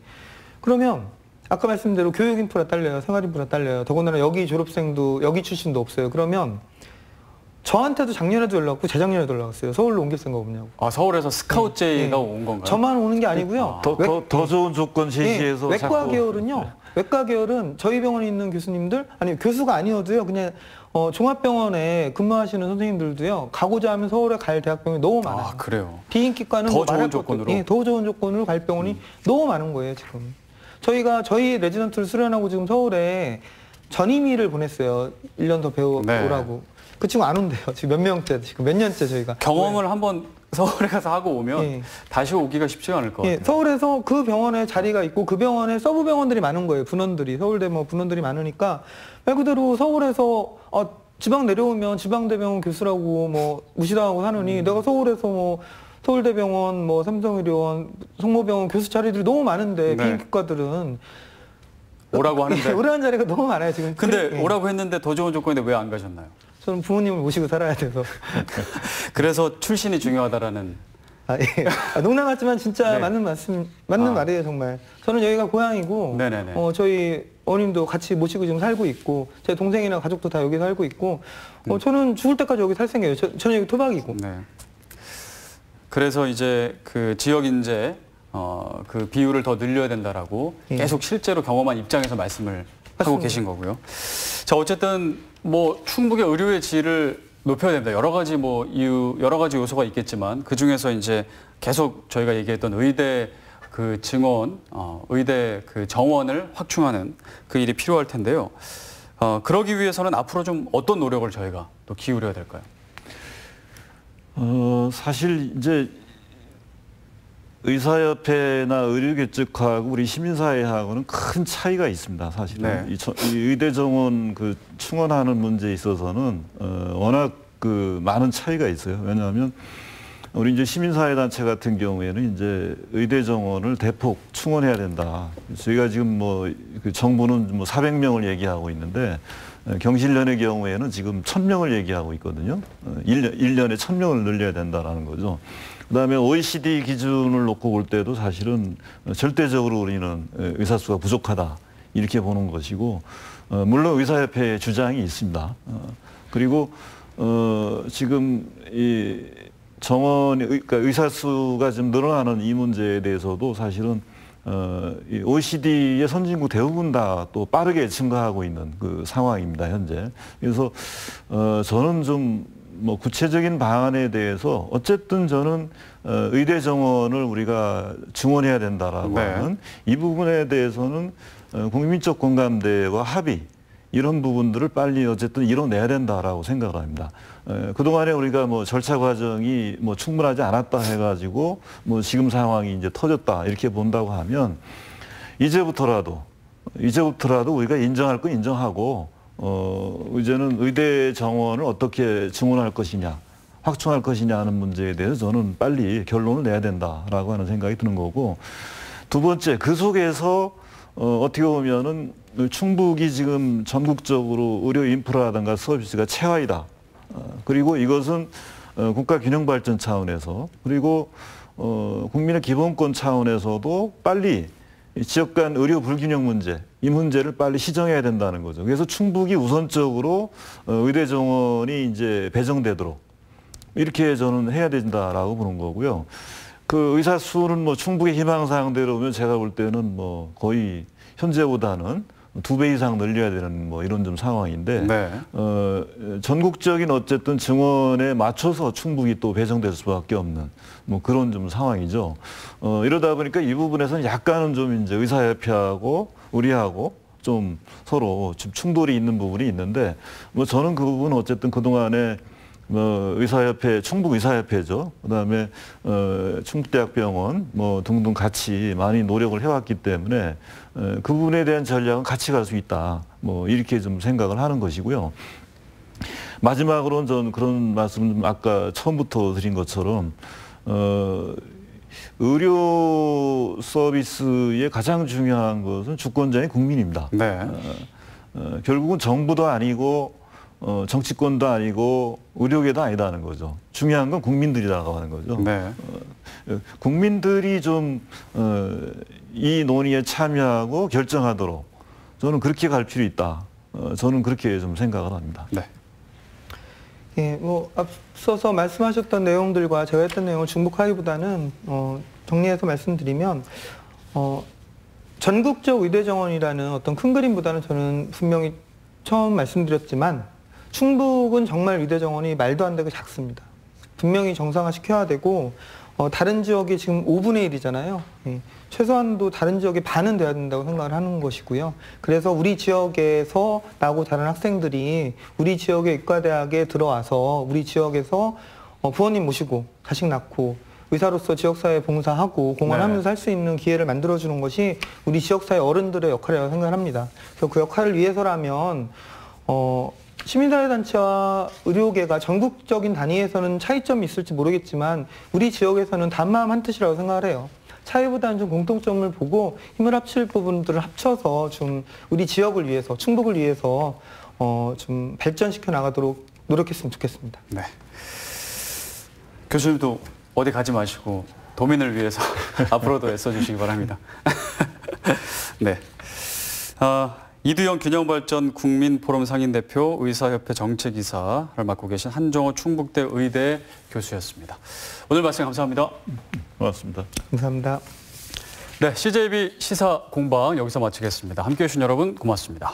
그러면 아까 말씀드린 대로 교육 인프라 딸려요. 생활 인프라 딸려요. 더군다나 여기 졸업생도 여기 출신도 없어요. 그러면 저한테도 작년에도 연락 왔고 재작년에도 연락 왔어요. 서울로 옮길 생각 없냐고. 아, 서울에서 스카우트 제의가 네. 온 건가요? 저만 오는 게 아니고요. 더 좋은 조건 제시해서 외과 자꾸 계열은요. 외과 계열은 저희 병원에 있는 교수님들 아니 교수가 아니어도요. 그냥 종합병원에 근무하시는 선생님들도요. 가고자 하면 서울에 갈 대학병원이 너무 많아요. 아, 그래요. 비인기과는 더 뭐 좋은 말할 것도 조건으로? 예, 더 좋은 조건으로 갈 병원이 너무 많은 거예요, 지금. 저희 레지던트를 수련하고 지금 서울에 전임의를 보냈어요. 1년 더 배우라고. 네. 그 친구 안 온대요. 지금 몇 년째 저희가. 경험을 한번 서울에 가서 하고 오면 예. 다시 오기가 쉽지가 않을 것 같아요. 예, 서울에서 그 병원에 자리가 있고 그 병원에 서브 병원들이 많은 거예요. 분원들이. 서울대 뭐 분원들이 많으니까 말 그대로 서울에서 지방 내려오면 지방대병원 교수라고 뭐 무시당하고 사느니 내가 서울에서 뭐 서울대병원, 뭐 삼성의료원, 성모병원 교수 자리들이 너무 많은데 네. 비인기과들은 오라고 하는데. 오라는 자리가 너무 많아요 지금. 근데 예. 오라고 했는데 더 좋은 조건인데 왜 안 가셨나요? 저는 부모님을 모시고 살아야 돼서. 그래서 출신이 중요하다라는. 예. 농담 같지만 진짜 네. 맞는 말이에요 정말. 저는 여기가 고향이고, 네네네. 저희 어머님도 같이 모시고 지금 살고 있고, 제 동생이나 가족도 다 여기 살고 있고, 저는 죽을 때까지 여기 살 생각이에요. 저는 여기 토박이고. 네. 그래서 이제 그 지역 인재 그 비율을 더 늘려야 된다라고 예. 계속 실제로 경험한 입장에서 말씀을 하고 맞습니다. 계신 거고요. 자, 어쨌든 뭐 충북의 의료의 질을 높여야 됩니다. 여러 가지 여러 가지 요소가 있겠지만 그 중에서 이제 계속 저희가 얘기했던 의대 그 증원, 의대 그 정원을 확충하는 그 일이 필요할 텐데요. 그러기 위해서는 앞으로 좀 어떤 노력을 저희가 또 기울여야 될까요? 사실 이제 의사협회나 의료개척하고 우리 시민사회하고는 큰 차이가 있습니다. 사실은 네. 이 의대 정원 그 충원하는 문제에 있어서는 워낙 그 많은 차이가 있어요. 왜냐하면 우리 이제 시민사회단체 같은 경우에는 이제 의대 정원을 대폭 충원해야 된다. 저희가 지금 뭐 그 정부는 뭐 400명을 얘기하고 있는데 경실련의 경우에는 지금 1000명을 얘기하고 있거든요. 1년에 1000명을 늘려야 된다라는 거죠. 그다음에 OECD 기준을 놓고 볼 때도 사실은 절대적으로 우리는 의사 수가 부족하다 이렇게 보는 것이고, 물론 의사협회의 주장이 있습니다. 그리고 지금 이 정원, 그러니까 의사 수가 좀 늘어나는 이 문제에 대해서도 사실은 이 OECD의 선진국 대부분 다 또 빠르게 증가하고 있는 그 상황입니다, 현재. 그래서 저는 좀 뭐 구체적인 방안에 대해서 어쨌든 저는 의대 정원을 우리가 증원해야 된다라고 네. 하는 이 부분에 대해서는 국민적 공감대와 합의 이런 부분들을 빨리 어쨌든 이뤄내야 된다라고 생각을 합니다. 그동안에 우리가 뭐 절차 과정이 뭐 충분하지 않았다 해가지고 뭐 지금 상황이 이제 터졌다 이렇게 본다고 하면 이제부터라도 우리가 인정할 건 인정하고 이제는 의대 정원을 어떻게 증원할 것이냐, 확충할 것이냐 하는 문제에 대해서 저는 빨리 결론을 내야 된다라고 하는 생각이 드는 거고, 두 번째 그 속에서 어떻게 보면은 충북이 지금 전국적으로 의료 인프라라든가 서비스가 체화이다. 그리고 이것은 국가 균형 발전 차원에서 그리고 국민의 기본권 차원에서도 빨리 지역 간 의료 불균형 문제, 이 문제를 빨리 시정해야 된다는 거죠. 그래서 충북이 우선적으로 의대 정원이 이제 배정되도록 이렇게 저는 해야 된다라고 보는 거고요. 그 의사 수는 뭐 충북의 희망사항대로 보면 제가 볼 때는 뭐 거의 현재보다는 2배 이상 늘려야 되는 뭐 이런 좀 상황인데, 네. 전국적인 어쨌든 증원에 맞춰서 충북이 또 배정될 수밖에 없는 뭐 그런 좀 상황이죠. 이러다 보니까 이 부분에서는 약간은 좀 이제 의사협회하고 우리하고 좀 서로 좀 충돌이 있는 부분이 있는데, 뭐 저는 그 부분은 어쨌든 그동안에 의사협회, 충북의사협회죠. 그다음에 충북대학병원 뭐 등등 같이 많이 노력을 해왔기 때문에 그 부분에 대한 전략은 같이 갈 수 있다. 뭐 이렇게 좀 생각을 하는 것이고요. 마지막으로는 저는 그런 말씀을 좀 아까 처음부터 드린 것처럼 의료 서비스의 가장 중요한 것은 주권자인 국민입니다. 네. 결국은 정부도 아니고 정치권도 아니고 의료계도 아니다는 거죠. 중요한 건 국민들이라고 하는 거죠. 네. 국민들이 좀 이 논의에 참여하고 결정하도록 저는 그렇게 갈 필요 있다. 저는 그렇게 좀 생각을 합니다. 네. 예, 뭐 앞서서 말씀하셨던 내용들과 제가 했던 내용을 중복하기보다는 정리해서 말씀드리면 전국적 의대 정원이라는 어떤 큰 그림보다는 저는 분명히 처음 말씀드렸지만 충북은 정말 의대 정원이 말도 안 되게 작습니다. 분명히 정상화 시켜야 되고 다른 지역이 지금 5분의 1이잖아요. 예, 최소한도 다른 지역의 반은 돼야 된다고 생각을 하는 것이고요. 그래서 우리 지역에서 나고 자란 학생들이 우리 지역의 의과대학에 들어와서 우리 지역에서 부모님 모시고 자식 낳고 의사로서 지역사회 봉사하고 공헌하면서 할 수 있는 기회를 만들어주는 것이 우리 지역사회 어른들의 역할이라고 생각합니다. 그래서 그 역할을 위해서라면 시민사회단체와 의료계가 전국적인 단위에서는 차이점이 있을지 모르겠지만 우리 지역에서는 단마음 한뜻이라고 생각을 해요. 차이보다는 좀 공통점을 보고 힘을 합칠 부분들을 합쳐서 좀 우리 지역을 위해서, 충북을 위해서 좀 발전시켜 나가도록 노력했으면 좋겠습니다. 네. 교수님도 어디 가지 마시고 도민을 위해서 앞으로도 애써주시기 바랍니다. 네. 이두영 균형발전 국민포럼 상임대표, 의사협회 정책이사를 맡고 계신 한종호 충북대 의대 교수였습니다. 오늘 말씀 감사합니다. 고맙습니다. 감사합니다. 네, CJB 시사 공방 여기서 마치겠습니다. 함께해 주신 여러분 고맙습니다.